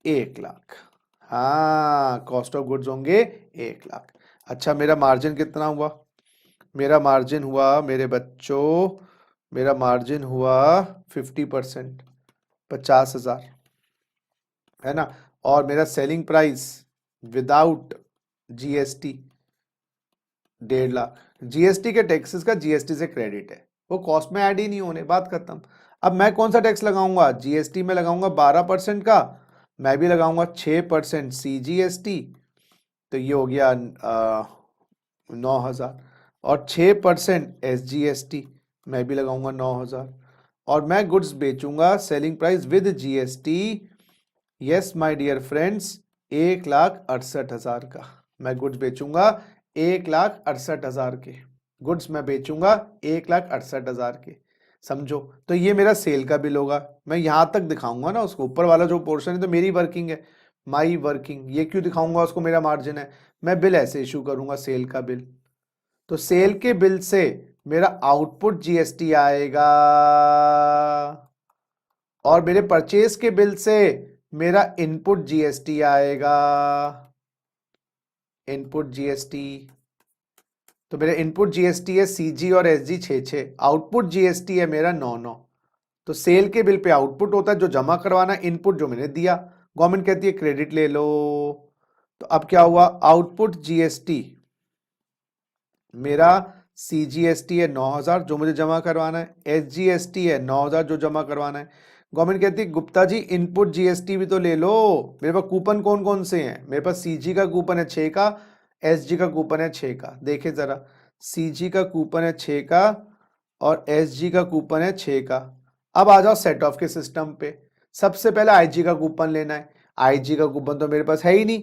1,00,000। हाँ, कॉस्ट ऑफ गुड्स होंगे 1,00,000। अच्छा, मेरा मार्जिन कितना हुआ, मेरा मार्जिन हुआ मेरे बच्चों, मेरा मार्जिन हुआ 50%, 50,000 है ना। और मेरा selling price without GST 1,50,000। GST के टैक्सेस का जीएसटी से क्रेडिट है, वो कॉस्ट में ऐड ही नहीं होने, बात खत्म। अब मैं कौन सा टैक्स लगाऊंगा, जीएसटी में लगाऊंगा 12% का, मैं भी लगाऊंगा 6% सीजीएसटी, तो ये हो गया 9,000, और 6% एसजीएसटी मैं भी लगाऊंगा 9,000, और मैं गुड्स बेचूंगा selling price with GST, yes my dear friends, 1,68,000 का मैं गुड्स बेचूंगा, 1,68,000 के गुड्स मैं बेचूंगा 1,68,000 के, समझो। तो ये मेरा सेल का बिल होगा, मैं यहां तक दिखाऊंगा ना उसको, ऊपर वाला जो पोर्शन है तो मेरी वर्किंग है, माई वर्किंग, ये क्यों दिखाऊंगा उसको, मेरा मार्जिन है, मैं बिल ऐसे इशू करूंगा सेल का बिल। तो सेल के बिल से मेरा आउटपुट जीएसटी आएगा, और मेरे परचेज के बिल से मेरा इनपुट जीएसटी आएगा, इनपुट जीएसटी। तो मेरा इनपुट जीएसटी है सीजी और एसजी 6,6, आउटपुट जीएसटी है मेरा 9,9। तो सेल के बिल पे आउटपुट होता है जो जमा करवाना, इनपुट जो मैंने दिया, गवर्नमेंट कहती है क्रेडिट ले लो। तो अब क्या हुआ, आउटपुट जीएसटी मेरा सीजीएसटी है 9,000 जो मुझे जमा करवाना है, एसजीएसटी है 9,000 जो जमा करवाना है। गवर्नमेंट कहती है गुप्ता जी इनपुट जीएसटी भी तो ले लो, मेरे पास कूपन कौन कौन से हैं, मेरे पास सीजी का कूपन है 6 का, एसजी का कूपन है 6 का, देखे जरा, सीजी का कूपन है 6 का और एसजी का कूपन है 6 का। अब आ जाओ सेट ऑफ के सिस्टम पे, सबसे पहले आईजी का कूपन लेना है, आईजी का कूपन तो मेरे पास है ही नहीं,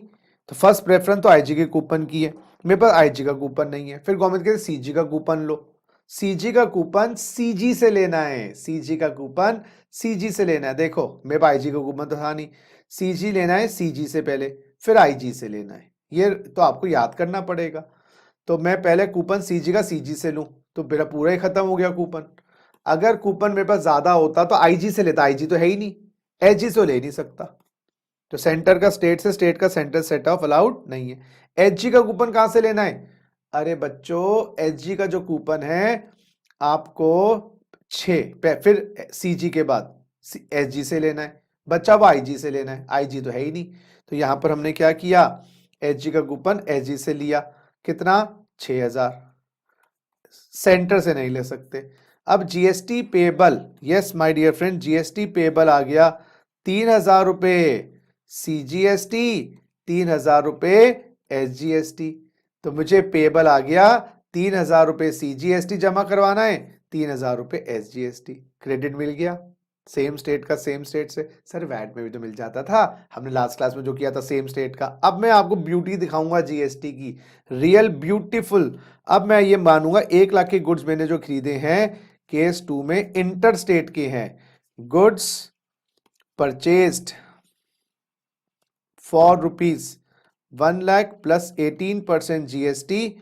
तो फर्स्ट प्रेफरेंस तो आईजी के कूपन की है, मेरे पास आईजी का कूपन नहीं है, फिर गवर्नमेंट कहते सीजी का कूपन लो, सीजी का कूपन सीजी से लेना है, सीजी का कूपन सीजी से लेना है। देखो मेरे पास आईजी का कूपन तो था नहीं, सीजी लेना है सीजी से पहले, फिर आईजी से लेना है, ये तो आपको याद करना पड़ेगा। तो मैं पहले कूपन सीजी का सीजी से लूं तो मेरा पूरा ही खत्म हो गया कूपन। अगर कूपन मेरे पास ज्यादा होता तो आईजी से लेता, आईजी तो है ही नहीं, एसजी से ले नहीं सकता, तो सेंटर का स्टेट से, स्टेट का सेंटर सेट ऑफ अलाउड नहीं है। एचजी का कूपन कहां से लेना है, अरे बच्चों एचजी का जो कूपन है आपको 6 फिर सीजी के बाद एचजी से लेना है, बच्चा वो आईजी से लेना है, आईजी तो है ही नहीं। तो यहां पर हमने क्या किया, एचजी का कूपन एचजी से लिया, कितना 6,000, सेंटर से नहीं ले सकते। अब GST payable, yes my dear friend, GST payable आ गया 3,000 रुपए सीजीएसटी, 3,000 रुपए एसजीएसटी। तो मुझे पेबल आ गया 3,000 रुपए सीजीएसटी जमा करवाना है, 3,000 रुपए एसजीएसटी, क्रेडिट मिल गया सेम स्टेट का सेम स्टेट से। सर वैट में भी तो मिल जाता था, हमने लास्ट क्लास में जो किया था सेम स्टेट का। अब मैं आपको ब्यूटी दिखाऊंगा जीएसटी की, रियल ब्यूटीफुल। अब मैं ये मानूंगा 1 लाख के गुड्स मैंने जो खरीदे हैं केस 2 में इंटर स्टेट के हैं, goods purchased for ₹1 lakh plus 18% GST,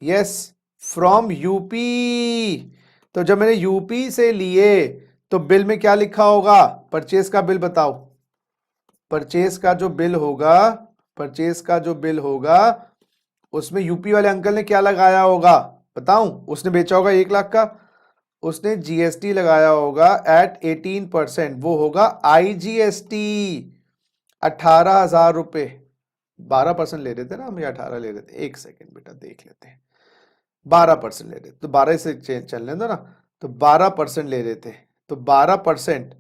yes from UP. तो जब मैंने यूपी से लिए तो बिल में क्या लिखा होगा, परचेज का बिल बताओ, परचेज का जो बिल होगा, परचेज का जो बिल होगा उसमें यूपी वाले अंकल ने क्या लगाया होगा बताऊं, उसने बेचा होगा 1 लाख का, उसने जीएसटी लगाया होगा एट 18%, वो होगा आईजीएसटी 18,000 रुपए, 12% ले रहे थे ना हम, या 18 ले रहे थे, एक सेकेंड बेटा देख लेते हैं, 12% ले रहे थे, तो 12 से चलने दो ना, तो 12% ले रहे थे, तो 12%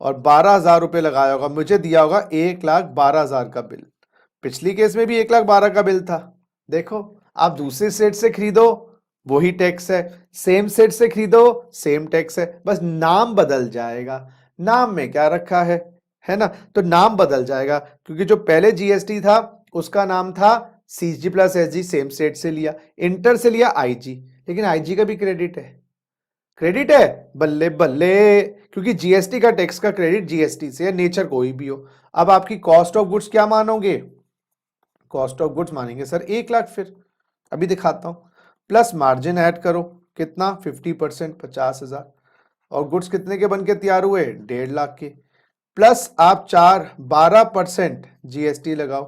और 12,000 रुपए लगाया होगा, मुझे दिया होगा 1,12,000 का बिल। पिछली केस में भी 1,12,000 का बिल था। देखो आप दूसरे सेट से खरीदो वही टैक्स है, सेम सेट से खरीदो सेम टैक्स है, बस नाम बदल जाएगा, नाम में क्या रखा है ना, तो नाम बदल जाएगा, क्योंकि जो पहले जीएसटी था उसका नाम था CG plus SG, same state से लिया, इंटर से लिया आईजी, लेकिन आईजी का भी क्रेडिट है, क्रेडिट है, बल्ले बल्ले, क्योंकि जीएसटी का टैक्स का क्रेडिट जीएसटी से है, नेचर कोई भी हो। अब आपकी कॉस्ट ऑफ गुड्स क्या मानोगे, कॉस्ट ऑफ गुड्स मानेंगे सर 1 लाख, फिर अभी दिखाता हूं, प्लस मार्जिन ऐड करो, कितना 50%, 50,000, और गुड्स कितने के बन के तैयार हुए 1.5 लाख के, प्लस आप 12% जीएसटी लगाओ,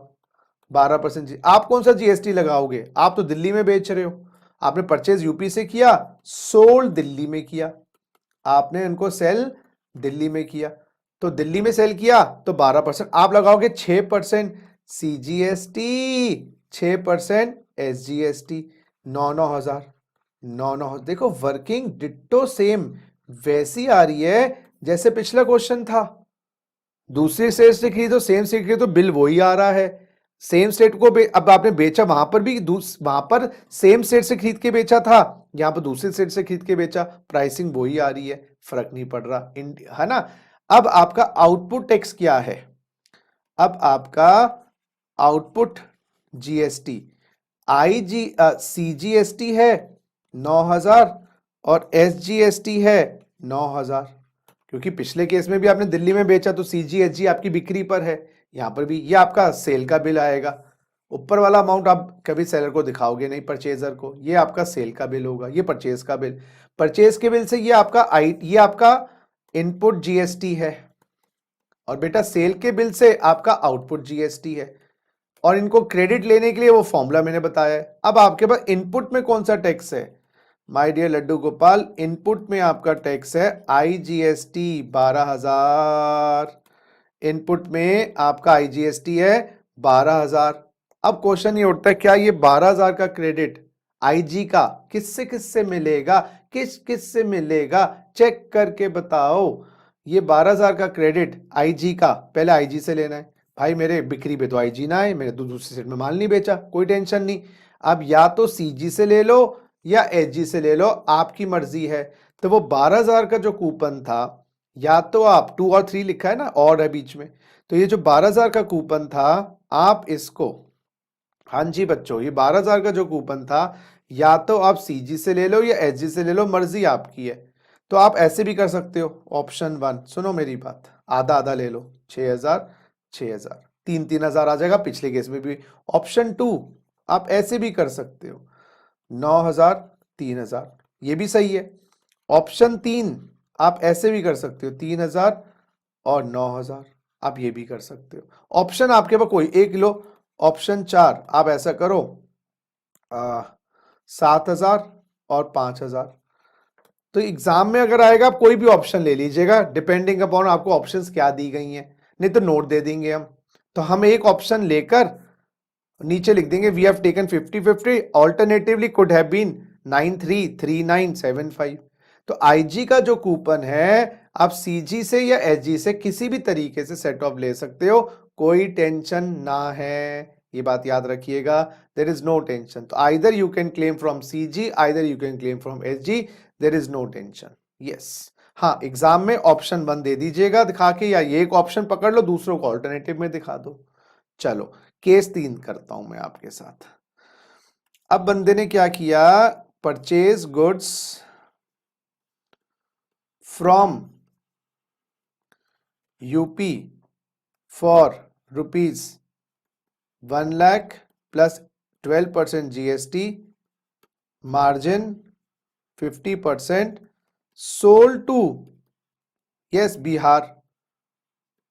12%। आप कौन सा जीएसटी लगाओगे, आप तो दिल्ली में बेच रहे हो, आपने परचेज यूपी से किया, सोल्ड दिल्ली में किया, आपने इनको सेल दिल्ली में किया, तो दिल्ली में सेल किया तो 12% आप लगाओगे, 6% सीजीएसटी, 6% एसजीएसटी, 9,9,000, नौ नौ, देखो वर्किंग डिट्टो सेम वैसी आ रही है जैसे पिछला क्वेश्चन था। दूसरी स्टेट से खरीदो, सेम स्टेट खरीदो, बिल वही आ रहा है। सेम स्टेट को अब आपने बेचा, वहां पर भी वहां पर सेम स्टेट से खरीद के बेचा था, यहां पर दूसरी स्टेट से खरीद के बेचा, प्राइसिंग वही आ रही है, फर्क नहीं पड़ रहा, है ना। अब आपका आउटपुट टैक्स क्या है? अब आपका आउटपुट जीएसटी सीजीएसटी है 9,000 और एसजीएसटी है 9,000। क्योंकि पिछले केस में भी आपने दिल्ली में बेचा तो सीजीएसजी आपकी बिक्री पर है, यहां पर भी ये आपका सेल का बिल आएगा। ऊपर वाला अमाउंट आप कभी सेलर को दिखाओगे नहीं, परचेजर को, ये आपका सेल का बिल होगा, ये परचेज का बिल। परचेज के बिल से ये आपका इनपुट जीएसटी है, और बेटा सेल के बिल से आपका आउटपुट जीएसटी है। और इनको क्रेडिट लेने के लिए वो फॉर्मूला मैंने बताया है। अब आपके पास इनपुट में कौन सा टैक्स है? My dear Laddu Gopal, input में आपका टैक्स है आईजीएसटी 12,000। इनपुट में आपका आईजीएसटी है 12,000। अब क्वेश्चन ये उठता है, क्या ये 12,000 का क्रेडिट आईजी का किससे किससे मिलेगा, किस किस से मिलेगा, चेक करके बताओ। ये 12,000 का क्रेडिट आईजी का, पहले आईजी से लेना है। भाई मेरे बिक्री पे तो आईजी ना है, मैंने तो दूसरी सेट में माल नहीं बेचा, कोई टेंशन नहीं। अब या तो सीजी से ले लो या एचजी से ले लो, आपकी मर्जी है। तो वो 12,000 का जो कूपन था, या तो आप 2 और 3 लिखा है ना, और है बीच में, तो ये जो 12,000 का कूपन था, आप इसको, हाँ जी बच्चों, ये 12,000 का जो कूपन था, या तो आप सीजी से ले लो या एचजी से ले लो, मर्जी आपकी है। तो आप ऐसे भी कर सकते हो। ऑप्शन 1, सुनो मेरी बात, आधा आधा ले लो, 6,000 6,000, 3,000 आ जाएगा, पिछले केस में भी। ऑप्शन 2, आप ऐसे भी कर सकते हो, 9,000 3,000, ये भी सही है। ऑप्शन 3, आप ऐसे भी कर सकते हो, 3,000 और 9,000, आप ये भी कर सकते हो। ऑप्शन आपके पास कोई एक लो। ऑप्शन 4, आप ऐसा करो, 7,000 और 5,000। तो एग्जाम में अगर आएगा, आप कोई भी ऑप्शन ले लीजिएगा, डिपेंडिंग अपॉन आपको ऑप्शंस क्या दी गई हैं, नहीं तो नोट दे देंगे हम। तो हम एक ऑप्शन लेकर नीचे लिख देंगे, we have taken 50-50, alternatively could have been 933975। तो आईजी का जो कूपन है, आप सीजी से या एचजी से किसी भी तरीके से सेट ऑफ ले सकते हो, कोई टेंशन ना है, ये बात याद रखिएगा, देयर इज नो टेंशन। तो either you can claim from CG, either you can claim from HG, there is no tension. Yes, हाँ, एग्जाम में ऑप्शन 1 दे दीजिएगा दिखा के, या ये एक ऑप्शन पकड़ लो, दूसरों को ऑल्टरनेटिव में दिखा दो। चलो केस 3 करता हूं मैं आपके साथ। अब बंदे ने क्या किया, purchase goods from UP for rupees 1 lakh plus 12% GST, margin 50%, sold to yes Bihar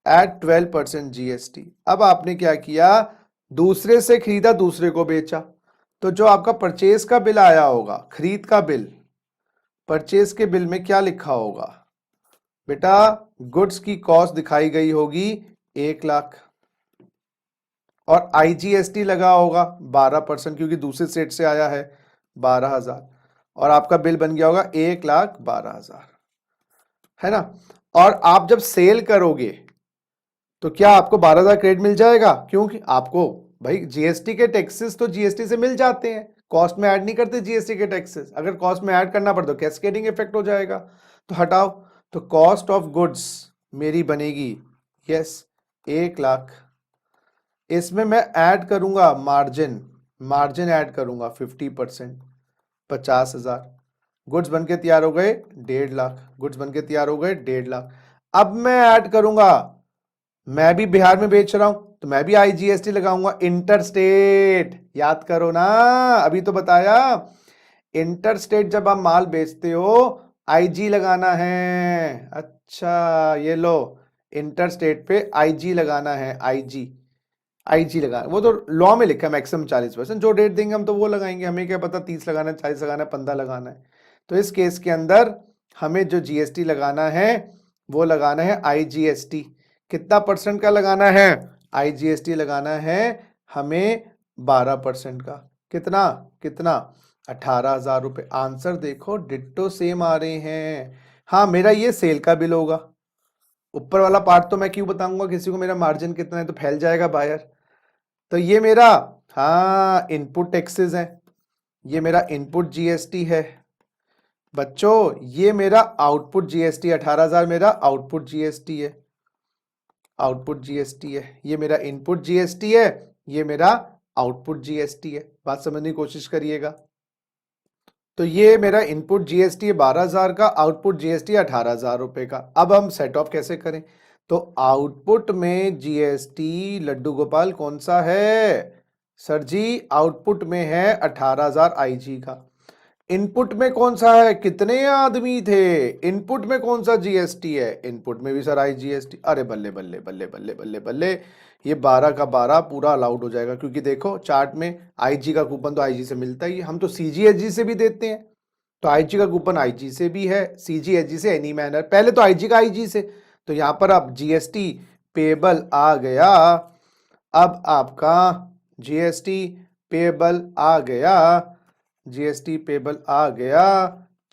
at 12% GST. अब आपने क्या किया, दूसरे से खरीदा, दूसरे को बेचा। तो जो आपका परचेज का बिल आया होगा, खरीद का बिल, परचेज के बिल में क्या लिखा होगा बेटा, गुड्स की कॉस्ट दिखाई गई होगी 1 लाख, और आईजीएसटी लगा होगा 12%, क्योंकि दूसरे सेट से आया है 12,000, और आपका बिल बन गया होगा 1,12,000, है ना। और आप जब सेल करोगे तो क्या आपको 12,000 क्रेडिट मिल जाएगा? क्योंकि आपको भाई जीएसटी के टैक्सेस तो जीएसटी से मिल जाते हैं, कॉस्ट में ऐड नहीं करते जीएसटी के टैक्सेस। अगर कॉस्ट में ऐड करना पड़े तो कैस्केडिंग इफेक्ट हो जाएगा, तो हटाओ। तो कॉस्ट ऑफ गुड्स मेरी बनेगी यस 1 लाख, इसमें मैं ऐड करूंगा मार्जिन, मार्जिन ऐड करूंगा 50%, 50,000। गुड्स बनके तैयार हो गए 1.5 लाख, गुड्स बनके तैयार हो गए 1.5 लाख। अब मैं ऐड करूंगा, मैं भी बिहार में बेच रहा हूं तो मैं भी आईजीएसटी लगाऊंगा, इंटर स्टेट, याद करो ना, अभी तो बताया, इंटर स्टेट जब आप माल बेचते हो आईजी लगाना है। अच्छा ये लो, इंटर स्टेट पे आईजी लगाना है, आईजी, आईजी लगाना, वो तो लॉ में लिखा है मैक्सिमम 40%, जो डेट देंगे हम तो वो लगाएंगे, हमें क्या पता 30 लगाना है, 40 लगाना है, 15 लगाना है। तो इस केस के अंदर हमें जो जीएसटी लगाना है वो लगाना है आईजीएसटी। कितना परसेंट का लगाना है? आईजीएसटी लगाना है हमें 12% का। कितना कितना 18,000 रुपए। आंसर देखो डिट्टो सेम आ रहे हैं। हाँ, मेरा ये सेल का बिल होगा। ऊपर वाला पार्ट तो मैं क्यों बताऊंगा किसी को, मेरा मार्जिन कितना है तो फैल जाएगा बाहर। तो ये मेरा, हाँ, इनपुट टैक्सेस है, ये मेरा इनपुट जीएसटी है बच्चों, ये मेरा आउटपुट जीएसटी। 18,000 मेरा आउटपुट जीएसटी है, आउटपुट जीएसटी है। ये मेरा इनपुट जीएसटी है, ये मेरा आउटपुट जीएसटी है। बात समझने की कोशिश करिएगा। तो ये मेरा इनपुट जीएसटी है 12,000 का, आउटपुट जीएसटी 18,000 रुपए का। अब हम सेट ऑफ कैसे करें? तो आउटपुट में जीएसटी लड्डू गोपाल कौन सा है? सर जी आउटपुट में है 18,000 आईजी का। इनपुट में कौन सा है? कितने आदमी थे? इनपुट में कौन सा जीएसटी है? इनपुट में भी सर आईजीएसटी। अरे बल्ले बल्ले बल्ले बल्ले बल्ले बल्ले, ये 12 का 12 पूरा अलाउड हो जाएगा, क्योंकि देखो चार्ट में आईजी का कूपन तो आईजी से मिलता ही है, हम तो सीजीएसजी से भी देते हैं, तो आईजी का कूपन आईजी से भी है, सीजीएसजी से एनी मैनर। पहले तो आईजी का आईजी से, तो यहां पर अब जीएसटी पेबल आ गया। अब आपका जीएसटी पेबल आ गया, जीएसटी पेबल आ गया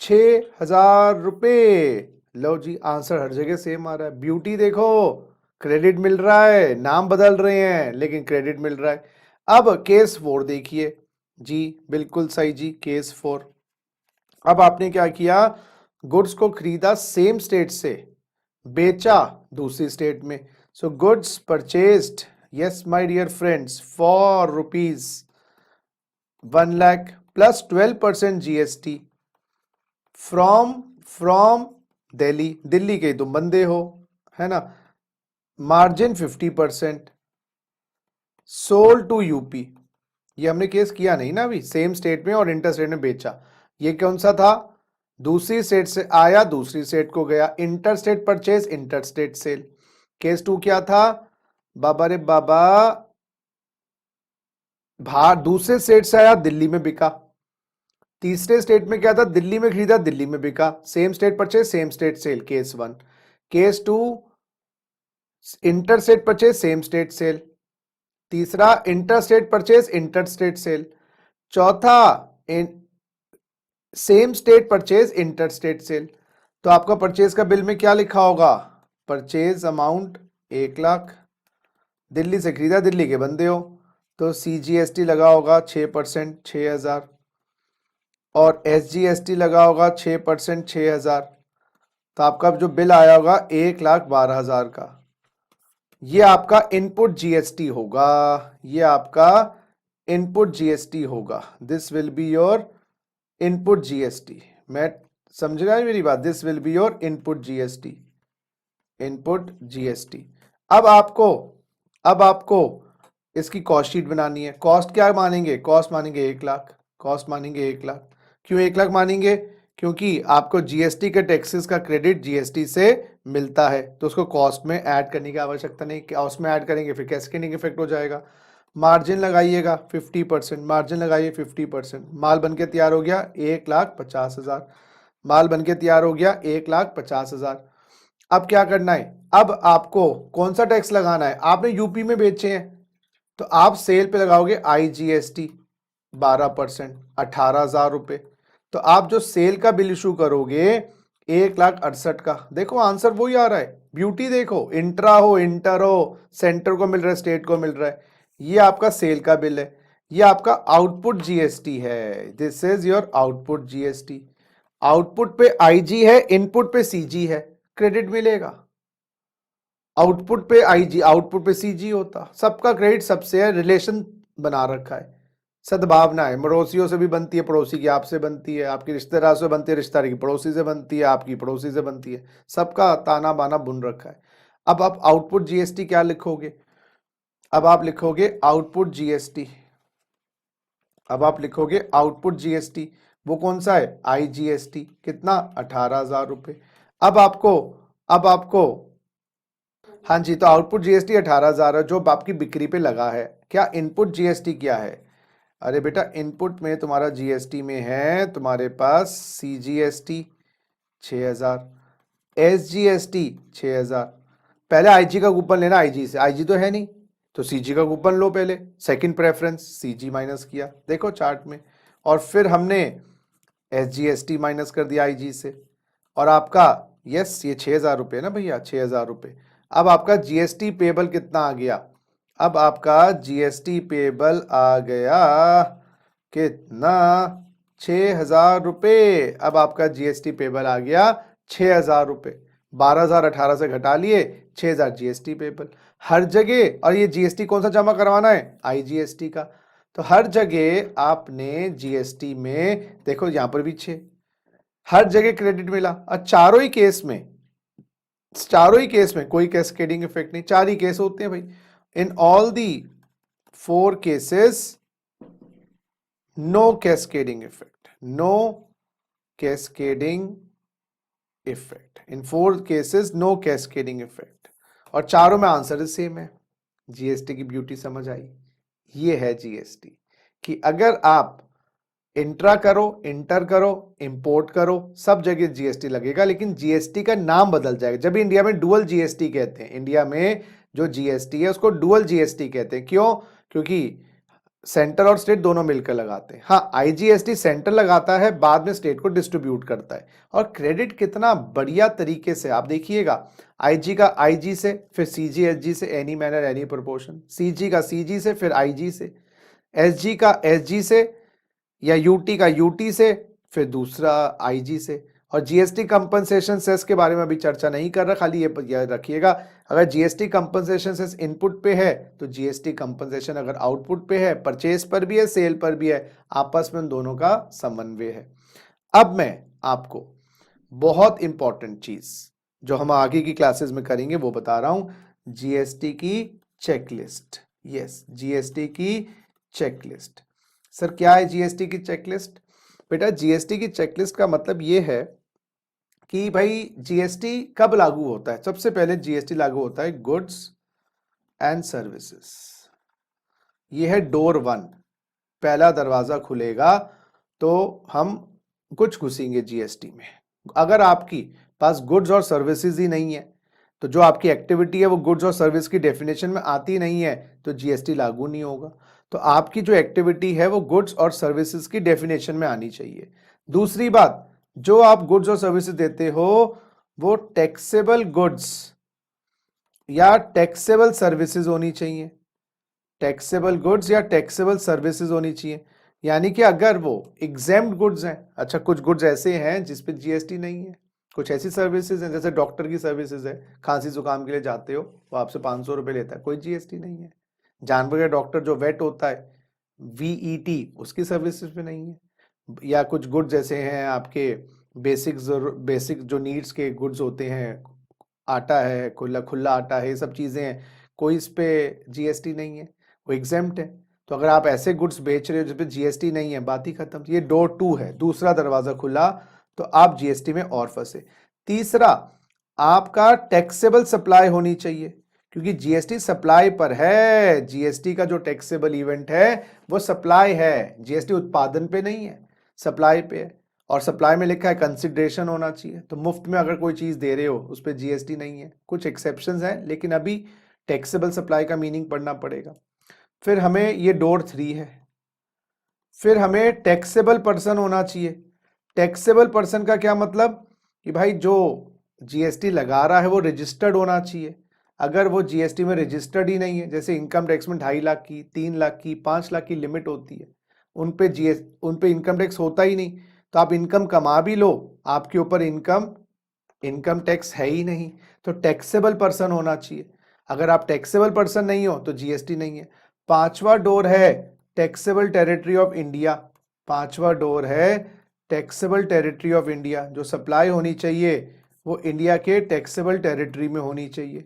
6,000 रुपए। लो जी, आंसर हर जगह सेम आ रहा है। ब्यूटी देखो, क्रेडिट मिल रहा है, नाम बदल रहे हैं लेकिन क्रेडिट मिल रहा है। अब केस 4 देखिए जी, बिल्कुल सही जी, केस 4। अब आपने क्या किया? गुड्स को खरीदा सेम स्टेट से, बेचा दूसरी स्टेट में। So goods purchased, yes my dear friends, for rupees 1 lakh plus 12% GST from Delhi. Delhi के तुम बंदे हो, है ना। Margin 50%, sold to UP. ये हमने केस किया नहीं ना अभी, सेम स्टेट में और इंटर स्टेट में बेचा। ये कौन सा था? दूसरी स्टेट से आया, दूसरी स्टेट को गया। Inter state purchase, inter state sale. Case 2 क्या था? बाबा रे बाबा, बाहर दूसरे स्टेट से आया, दिल्ली में बिका। तीसरे स्टेट में क्या था? दिल्ली में खरीदा, दिल्ली में बिका। Same state purchase, same state sale, case 1। Case 2 inter state purchase, same state sale. तीसरा inter state purchase, inter state sale. चौथा same state purchase, inter state sale. तो आपका परचेज का बिल में क्या लिखा होगा? परचेज अमाउंट 1 लाख, दिल्ली से खरीदा, दिल्ली के बंदे हो, तो सीजीएसटी लगा होगा 6%, 6,000, और एसजीएसटी लगा होगा 6%, 6,000। तो आपका जो बिल आया होगा 1,12,000 का। ये आपका इनपुट जीएसटी होगा, ये आपका इनपुट जीएसटी होगा। This will be your input GST. मैं समझ रहा है मेरी बात? This will be your input GST, input GST. अब आपको इसकी कॉस्ट शीट बनानी है। कॉस्ट क्या मानेंगे? कॉस्ट मानेंगे 1 लाख, कॉस्ट मानेंगे 1 लाख। क्यों 1 लाख मानेंगे? क्योंकि आपको जीएसटी के टैक्सेस का क्रेडिट जीएसटी से मिलता है, तो उसको कॉस्ट में ऐड करने की आवश्यकता नहीं। कॉस्ट में ऐड करेंगे फिर कैस्केडिंग इफेक्ट हो जाएगा। मार्जिन लगाइएगा 50%, मार्जिन लगाइए 50%। माल बनके तैयार हो गया 1,50,000, माल बनके तैयार हो गया 1,50,000। अब क्या करना है? अब आपको कौन सा टैक्स लगाना है? आपने यूपी में बेचे हैं, तो आप सेल पे लगाओगे आईजीएसटी 12%, 18,000 रुपए। तो आप जो सेल का बिल इशू करोगे 1,68,000 का। देखो आंसर वही आ रहा है। ब्यूटी देखो, इंट्रा हो, इंटर हो, सेंटर को मिल रहा है, स्टेट को मिल रहा है। ये आपका सेल का बिल है, ये आपका आउटपुट जीएसटी है। This is your output GST. Output पे आईजी है, इनपुट पे सीजी है, क्रेडिट मिलेगा। आउटपुट पे आईजी, आउटपुट पे सीजी होता, सबका क्रेडिट सबसे है, रिलेशन बना रखा है, सद्भावना है। पड़ोसियों से भी बनती है, पड़ोसी की आपसे बनती है, आपकी रिश्तेदार से बनती है, रिश्तेदार की पड़ोसी से बनती है, आपकी पड़ोसी से बनती है, सबका ताना बाना बुन रखा है। अब आप आउटपुट जीएसटी क्या लिखोगे? अब आप लिखोगे आउटपुट जीएसटी, अब आप लिखोगे आउटपुट जीएसटी। वो कौन सा है? आईजीएसटी। कितना? 18,000 रुपए। अब आपको हाँ जी, तो आउटपुट जीएसटी 18,000 है जो आपकी बिक्री पे लगा है। क्या इनपुट जीएसटी क्या है? अरे बेटा, इनपुट में तुम्हारा जीएसटी में है तुम्हारे पास सीजीएसटी 6,000, एसजीएसटी 6,000। पहले आईजी का कूपन लेना, आईजी से, आईजी तो है नहीं तो सीजी का कूपन लो पहले, सेकंड प्रेफरेंस सीजी माइनस किया। देखो चार्ट में और फिर हमने SGST माइनस कर दिया IG से, और आपका यस ये 6,000 रुपये ना भैया, 6,000 रुपये। अब आपका GST पेबल कितना आ गया? अब आपका GST पेबल आ गया कितना? 6,000 रुपये। अब आपका GST पेबल आ गया 6,000 रुपये। 12,000 18 से घटा लिए, 6,000 GST पेबल हर जगह। और ये GST कौन सा जमा करवाना है? IGST का। तो हर जगह आपने GST में देखो, यहां पर भी 6, हर जगह क्रेडिट मिला। और चारों ही केस में कोई कैस्केडिंग इफेक्ट नहीं, 4 ही केस होते हैं भाई। In all the 4 cases no cascading effect, no cascading effect. In 4 cases no cascading effect, और चारों में आंसर सेम है। GST की ब्यूटी समझ आई? ये है GST कि अगर आप इंट्रा करो, इंटर करो, इंपोर्ट करो, सब जगह GST लगेगा, लेकिन GST का नाम बदल जाएगा। जब इंडिया में डुअल GST कहते हैं, इंडिया में जो GST है उसको डुअल GST कहते हैं। क्यों? क्योंकि सेंटर और स्टेट दोनों मिलकर लगाते हैं। हाँ, IGST सेंटर लगाता है, बाद में स्टेट को डिस्ट्रीब्यूट करता है। और क्रेडिट कितना बढ़िया तरीके से आप देखिएगा, IG का IG से, फिर CG SG से, any manner any proportion, CG का CG से, फिर IG से, SG का SG से, या UT का UT से, फिर दूसरा IG से। और GST कंपनसेशन सेस के बारे में अभी चर्चा नहीं कर रहा, खाली ये याद रखिएगा, अगर GST कंपनसेशन सेस इनपुट पे है तो GST कंपनसेशन अगर आउटपुट पे है, परचेज पर भी है, सेल पर भी है, आपस में दोनों का समन्वय है। अब मैं आपको बहुत इंपॉर्टेंट चीज जो हम आगे की क्लासेस में करेंगे वो बता रहा हूं, GST की चेकलिस्ट। यस, GST की चेकलिस्ट। सर क्या है GST की चेकलिस्ट? बेटा GST की चेकलिस्ट का मतलब ये है कि भाई GST कब लागू होता है। सबसे पहले GST लागू होता है गुड्स एंड सर्विसेज। ये है डोर 1, पहला दरवाजा खुलेगा तो हम कुछ घुसेंगे GST में। अगर आपकी पास गुड्स और सर्विसेज ही नहीं है, तो जो आपकी एक्टिविटी है वो गुड्स और सर्विस की डेफिनेशन में आती नहीं है, तो GST लागू नहीं होगा। तो आपकी जो एक्टिविटी है वो गुड्स और सर्विसेज की डेफिनेशन में आनी चाहिए। दूसरी बात, जो आप गुड्स और सर्विसेज देते हो वो टैक्सेबल गुड्स या टैक्सेबल सर्विसेज होनी चाहिए। टैक्सेबल गुड्स या टैक्सेबल सर्विसेज होनी चाहिए। यानी कि अगर वो एग्जेम्प्ट गुड्स हैं, अच्छा कुछ गुड्स ऐसे हैं जिसपे GST नहीं है, कुछ ऐसी सर्विसेज हैं जैसे डॉक्टर की सर्विसेज है, खांसी जुकाम के लिए जाते हो वो आपसे 500 रुपये लेता है, कोई GST नहीं है। जानवर का डॉक्टर जो वेट होता है, VET, उसकी सर्विसेज पे नहीं है। या कुछ गुड्स जैसे हैं आपके बेसिक जो नीड्स के गुड्स होते हैं, आटा है, खुला आटा है, ये सब चीज़ें हैं, कोई इस पे GST नहीं है, वो एग्जेम्प्ट है। तो अगर आप ऐसे गुड्स बेच रहे हो जिस पे GST नहीं है, बात ही खत्म। ये डोर 2 है, दूसरा दरवाजा खुला तो आप GST में और फंसे। तीसरा, आपका टैक्सेबल सप्लाई होनी चाहिए, क्योंकि GST सप्लाई पर है। GST का जो टैक्सेबल इवेंट है वो सप्लाई है, GST उत्पादन पे नहीं है, सप्लाई पे है। और सप्लाई में लिखा है कंसिडरेशन होना चाहिए। तो मुफ्त में अगर कोई चीज दे रहे हो उस पर GST नहीं है। कुछ एक्सेप्शंस हैं, लेकिन अभी टैक्सेबल सप्लाई का मीनिंग पढ़ना पड़ेगा। फिर हमें ये डोर 3 है। फिर हमें टैक्सेबल पर्सन होना चाहिए। टैक्सेबल पर्सन का क्या मतलब कि भाई जो GST लगा रहा है वो रजिस्टर्ड होना चाहिए। अगर वो GST में रजिस्टर्ड ही नहीं है, जैसे इनकम टैक्स में 2.5 लाख की, 3 लाख की, 5 लाख की लिमिट होती है, उन पे इनकम टैक्स होता ही नहीं। तो आप इनकम कमा भी लो, आपके ऊपर इनकम टैक्स है ही नहीं। तो टैक्सेबल पर्सन होना चाहिए। अगर आप टैक्सेबल पर्सन नहीं हो तो GST नहीं है। 5वां डोर है टैक्सेबल टेरिटरी ऑफ इंडिया। 5वां डोर है टैक्सेबल टेरिटरी ऑफ इंडिया। जो सप्लाई होनी चाहिए वो इंडिया के टैक्सेबल टेरिटरी में होनी चाहिए।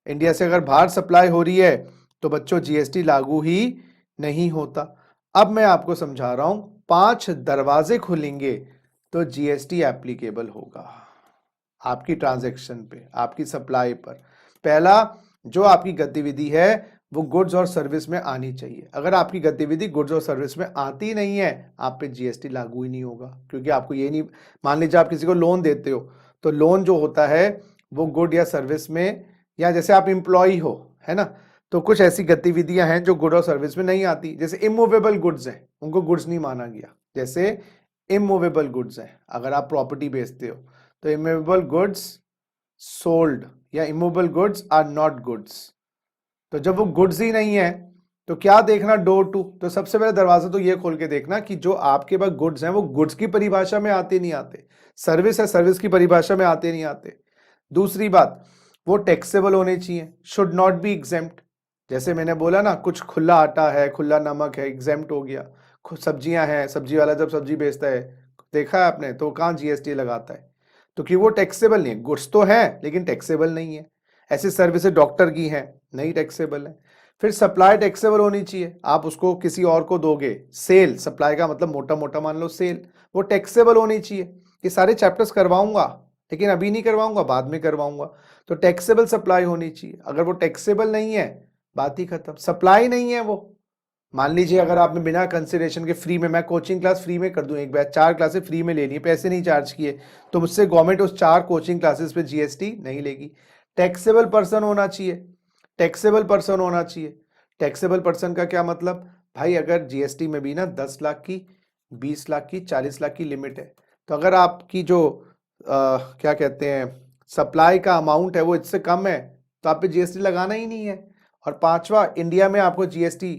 इंडिया से अगर बाहर सप्लाई हो रही है तो बच्चों GST लागू ही नहीं होता। अब मैं आपको समझा रहा हूं, 5 दरवाजे खुलेंगे तो GST एप्लीकेबल होगा आपकी ट्रांजैक्शन पे, आपकी सप्लाई पर। पहला, जो आपकी गतिविधि है वो गुड्स और सर्विस में आनी चाहिए। अगर आपकी गतिविधि गुड्स और सर्विस में आती नहीं है, आप पे GST लागू ही नहीं होगा, क्योंकि आपको ये नहीं, मान लीजिए आप किसी को लोन देते हो तो लोन जो होता है वो गुड या सर्विस में, या जैसे आप एम्प्लॉय हो, है ना, तो कुछ ऐसी गतिविधियां हैं जो गुड और सर्विस में नहीं आती। जैसे इमूवेबल गुड्स हैं, उनको गुड्स नहीं माना गया, जैसे इमूवेबल गुड्स हैं, अगर आप प्रॉपर्टी बेचते हो तो इमूवेबल गुड्स सोल्ड या immovable goods are not goods. तो जब वो गुड्स ही नहीं है तो क्या देखना, डोर टू। तो सबसे पहले दरवाजा तो ये खोल के देखना कि जो आपके पास गुड्स हैं वो गुड्स की परिभाषा में आते नहीं आते, सर्विस है सर्विस की परिभाषा में आते नहीं आते। दूसरी बात, वो टैक्सेबल होने चाहिए, शुड नॉट बी एग्जेम्प्ट। जैसे मैंने बोला ना, कुछ खुला आटा है, खुला नमक है, एग्जेम्प्ट हो गया। सब्जियां हैं, सब्जी वाला जब सब्जी बेचता है, देखा है आपने, तो कहाँ जीएसटी लगाता है, तो कि वो टैक्सेबल नहीं है। गुड्स तो है लेकिन टैक्सेबल नहीं है। ऐसी सर्विसेज डॉक्टर की हैं, नहीं टैक्सेबल है। फिर सप्लाई टैक्सेबल होनी चाहिए, आप उसको किसी और को दोगे। सेल, सप्लाई का मतलब मोटा मोटा मान लो सेल, वो टैक्सेबल होनी चाहिए। ये सारे चैप्टर्स करवाऊंगा लेकिन अभी नहीं करवाऊंगा, बाद में करवाऊंगा। तो टैक्सेबल सप्लाई होनी चाहिए, अगर वो टैक्सेबल नहीं है बात ही खत्म। सप्लाई नहीं है वो, मान लीजिए अगर आपने बिना कंसिडरेशन के फ्री में, मैं कोचिंग क्लास फ्री में कर दूं, एक बैच 4 क्लासेस फ्री में ले ली, पैसे नहीं चार्ज किए, तो मुझसे गवर्नमेंट उस 4 कोचिंग क्लासेस पे जीएसटी नहीं लेगी। टैक्सेबल पर्सन होना चाहिए, टैक्सेबल पर्सन होना चाहिए। टैक्सेबल पर्सन का क्या मतलब, भाई अगर जीएसटी में भी ना 10 लाख की, 20 लाख की, 40 लाख की लिमिट है, तो अगर आपकी जो क्या कहते हैं सप्लाई का अमाउंट है वो इससे कम है तो आप पे जीएसटी लगाना ही नहीं है। और पांचवा, इंडिया में आपको जीएसटी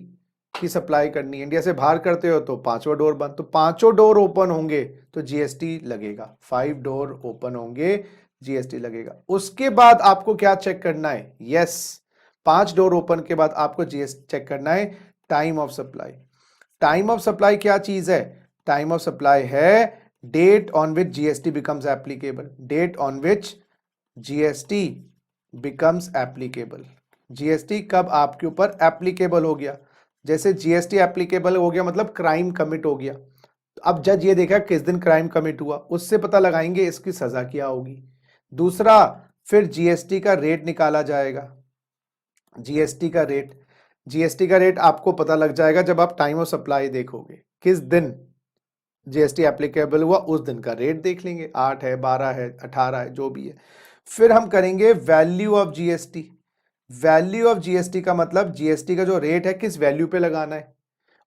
की सप्लाई करनी है, इंडिया से बाहर करते हो तो पांचवा डोर बंद, तो पांचों डोर ओपन होंगे तो जीएसटी लगेगा। 5 डोर ओपन होंगे जीएसटी लगेगा। उसके बाद आपको क्या चेक करना है, यस, 5 डोर ओपन के बाद आपको जीएसटी चेक करना है, time of supply. Time of supply क्या चीज है, टाइम ऑफ सप्लाई है date on which GST becomes applicable, date on which GST becomes applicable. GST कब आपके ऊपर एप्लीकेबल हो गया। जैसे जीएसटी एप्लीकेबल हो गया मतलब क्राइम कमिट हो गया, अब जज ये देखा किस दिन क्राइम कमिट हुआ, उससे पता लगाएंगे इसकी सजा क्या होगी। दूसरा, फिर जीएसटी का रेट निकाला जाएगा। जीएसटी का रेट, जीएसटी का रेट आपको पता लग जाएगा जब आप टाइम ऑफ सप्लाई देखोगे, किस दिन जीएसटी एप्लीकेबल हुआ उस दिन का रेट देख लेंगे, 8 है, 12 है, 18 है, जो भी है। फिर हम करेंगे value of GST. Value of GST का मतलब जीएसटी का जो रेट है किस वैल्यू पे लगाना है।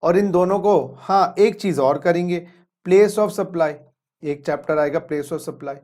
और इन दोनों को, हाँ एक चीज और करेंगे, प्लेस ऑफ सप्लाई। एक चैप्टर आएगा place of supply.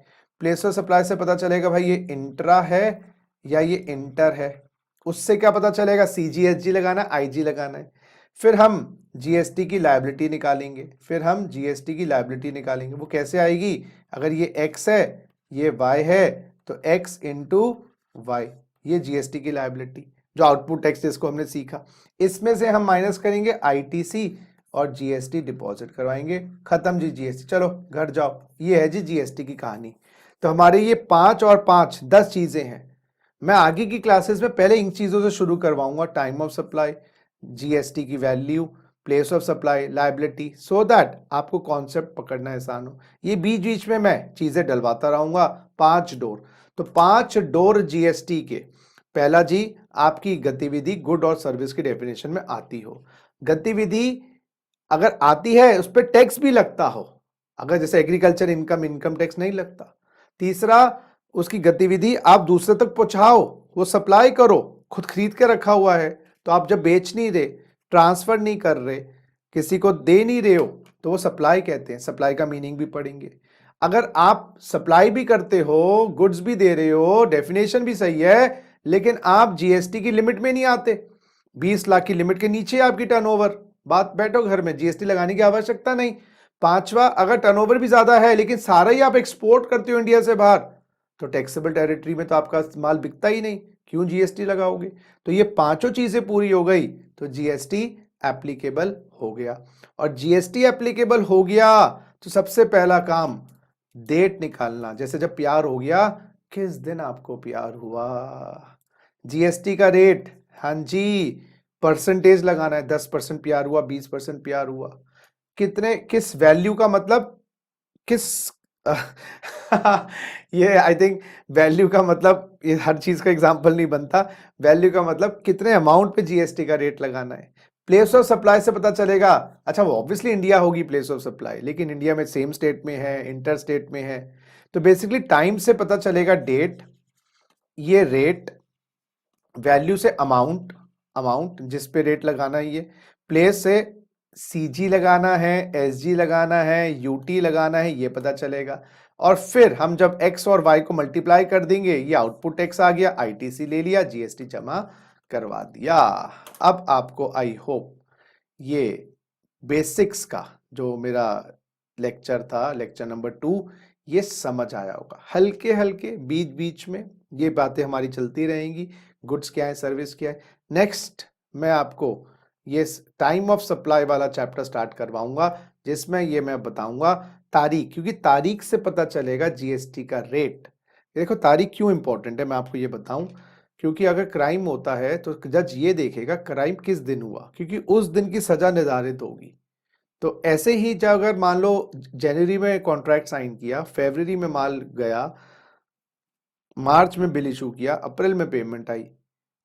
Place of supply से पता चलेगा भाई ये इंट्रा है या ये इंटर है। उससे क्या पता चलेगा, सीजीएसजी लगाना है, आईजी लगाना है। फिर हम जीएसटी की लायबिलिटी निकालेंगे, फिर हम जीएसटी की लायबिलिटी निकालेंगे। वो कैसे आएगी, अगर ये एक्स है ये वाई है तो एक्स इंटू वाई, ये जीएसटी की लायबिलिटी, जो आउटपुट टैक्स जिसको हमने सीखा। इसमें से हम माइनस करेंगे आईटीसी और जीएसटी डिपॉजिट करवाएंगे, खत्म जी जीएसटी, चलो घर जाओ। ये है जी जीएसटी की कहानी। तो हमारे ये 5 और 5 10 चीजें हैं। मैं आगे की क्लासेस में पहले इन चीजों से शुरू करवाऊंगा, टाइम ऑफ सप्लाई, जीएसटी की value, place of supply, liability, so that आपको कॉन्सेप्ट पकड़ना आसान हो। ये बीच बीच में मैं चीजें डलवाता रहूंगा। 5 डोर, तो 5 डोर जीएसटी के, पहला जी आपकी गतिविधि गुड और सर्विस की डेफिनेशन में आती हो। गतिविधि अगर आती है उस पर टैक्स भी लगता हो, अगर जैसे एग्रीकल्चर इनकम, इनकम टैक्स नहीं लगता। तीसरा, उसकी गतिविधि आप दूसरे तक पहुंचाओ, वो सप्लाई करो, खुद खरीद के रखा हुआ है तो आप जब बेच नहीं रहे, ट्रांसफर नहीं कर रहे, किसी को दे नहीं रहे हो, तो वो सप्लाई कहते हैं। सप्लाई का मीनिंग भी पढ़ेंगे। अगर आप सप्लाई भी करते हो, गुड्स भी दे रहे हो, डेफिनेशन भी सही है, लेकिन आप जीएसटी की लिमिट में नहीं आते, 20 लाख की लिमिट के नीचे आपकी टर्नओवर, बात बैठो घर में, जीएसटी लगाने की आवश्यकता नहीं। पांचवा, अगर टर्नओवर भी ज्यादा है लेकिन सारा ही आप एक्सपोर्ट करते हो इंडिया से बाहर, तो टैक्सेबल टेरिटरी में तो आपका माल बिकता ही नहीं, क्यों जीएसटी लगाओगे। तो ये पांचों चीजें पूरी हो गई तो जीएसटी एप्लीकेबल हो गया। और जीएसटी एप्लीकेबल हो गया तो सबसे पहला काम डेट निकालना। जैसे जब प्यार हो गया, किस दिन आपको प्यार हुआ, जीएसटी का रेट, हाँ जी, परसेंटेज लगाना है, 10% प्यार हुआ, 20% प्यार हुआ, कितने, किस वैल्यू का मतलब, किस ये आई थिंक वैल्यू का मतलब, ये हर चीज का एग्जांपल नहीं बनता। वैल्यू का मतलब कितने अमाउंट पे जीएसटी का रेट लगाना है। प्लेस ऑफ सप्लाई से पता चलेगा, अच्छा वो ऑब्वियसली इंडिया होगी प्लेस ऑफ सप्लाई, लेकिन इंडिया में सेम स्टेट में है, इंटर स्टेट में है, तो बेसिकली टाइम से पता चलेगा डेट, ये रेट, वैल्यू से अमाउंट, अमाउंट जिस पे रेट लगाना है ये, प्लेस से CG लगाना है, SG लगाना है, UT लगाना है, ये पता चलेगा। और फिर हम जब X और Y को मल्टीप्लाई कर देंगे, ये आउटपुट X आ गया, ITC ले लिया, GST जमा करवा दिया। अब आपको आई होप ये बेसिक्स का जो मेरा लेक्चर था, लेक्चर नंबर 2, ये समझ आया होगा। हल्के हल्के बीच बीच में ये बातें हमारी चलती रहेंगी, गुड्स क्या है, सर्विस क्या है। नेक्स्ट मैं आपको ये टाइम ऑफ सप्लाई वाला चैप्टर स्टार्ट करवाऊंगा, जिसमें ये मैं बताऊंगा तारीख, क्योंकि तारीख से पता चलेगा जीएसटी का रेट। देखो तारीख क्यों इंपॉर्टेंट है, मैं आपको ये बताऊं। क्योंकि अगर क्राइम होता है तो जज ये देखेगा क्राइम किस दिन हुआ, क्योंकि उस दिन की सजा निर्धारित होगी। तो ऐसे ही जब अगर मान लो जनवरी में कॉन्ट्रैक्ट साइन किया, फरवरी में माल गया, मार्च में बिल इशू किया, अप्रैल में पेमेंट आई,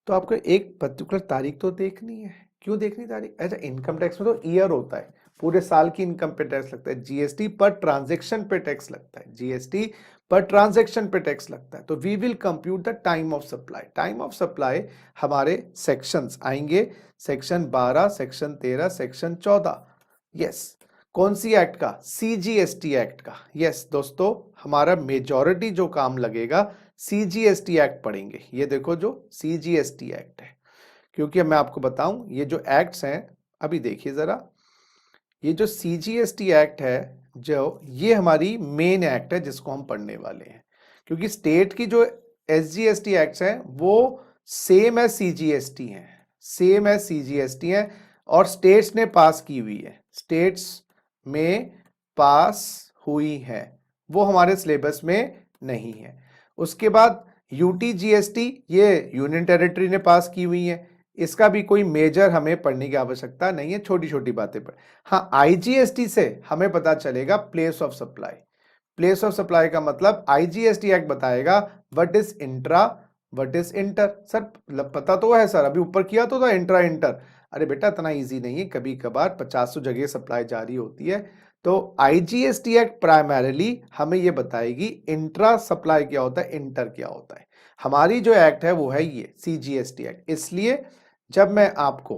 तो आपको एक पर्टिकुलर तारीख तो देखनी है। क्यों देखनी तारीख? अच्छा, इनकम टैक्स में तो ईयर होता है, पूरे साल की इनकम पे टैक्स लगता है। जीएसटी पर ट्रांजैक्शन पे टैक्स लगता है, जीएसटी पर ट्रांजैक्शन पे टैक्स लगता है। तो we will compute the time of supply. Time of supply हमारे सेक्शंस आएंगे, सेक्शन 12, सेक्शन 13, सेक्शन 14। यस, कौन सी एक्ट का? सीजीएसटी एक्ट का। यस दोस्तों, हमारा मेजॉरिटी जो काम लगेगा सीजीएसटी एक्ट पढ़ेंगे। ये देखो जो सीजीएसटी एक्ट है, क्योंकि मैं आपको बताऊं ये जो एक्ट्स हैं, अभी देखिए जरा, ये जो सीजीएसटी एक्ट है, जो ये हमारी मेन एक्ट है जिसको हम पढ़ने वाले हैं। क्योंकि स्टेट की जो एसजीएसटी एक्ट्स हैं वो सेम एज सीजीएसटी हैं, सेम एज सीजीएसटी हैं, और स्टेट्स ने पास की हुई है, स्टेट्स में पास हुई है, वो हमारे सिलेबस में नहीं है। उसके बाद यूटीजीएसटी, ये यूनियन टेरिटरी ने पास की हुई है, इसका भी कोई मेजर हमें पढ़ने की आवश्यकता नहीं है, छोटी छोटी बातें पर। हाँ, आईजीएसटी से हमें पता चलेगा place of supply. Place of supply का मतलब आईजीएसटी एक्ट बताएगा what is intra, what is inter. Sir पता तो है सर, अभी ऊपर किया तो था इंट्रा इंटर। अरे बेटा इतना इजी नहीं है, कभी कभार 50 जगह सप्लाई जारी होती है। तो आईजीएसटी एक्ट प्राइमरीली हमें ये बताएगी इंट्रा सप्लाई क्या होता है, इंटर क्या होता है। हमारी जो एक्ट है वो है ये सीजीएसटी एक्ट। इसलिए जब मैं आपको,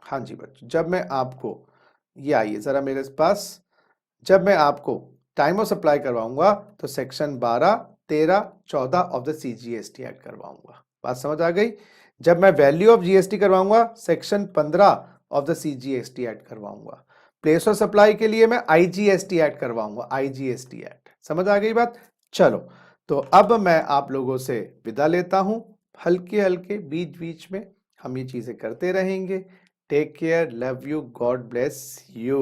हाँ जी बच्चों, जब मैं आपको, ये आइए जरा मेरे पास, जब मैं आपको टाइम ऑफ सप्लाई करवाऊंगा तो section 12, 13, 14 of the CGST act करवाऊंगा। बात समझ आ गई? जब मैं वैल्यू ऑफ जीएसटी करवाऊंगा section 15 of the CGST act करवाऊंगा। प्लेस ऑफ सप्लाई के लिए मैं आईजीएसटी एक्ट करवाऊंगा, आईजीएसटी एक्ट। समझ आ गई बात? चलो, तो अब मैं आप लोगों से विदा लेता हूं। हल्के हल्के बीच बीच में हम ये चीजें करते रहेंगे। Take care, love you, God bless you.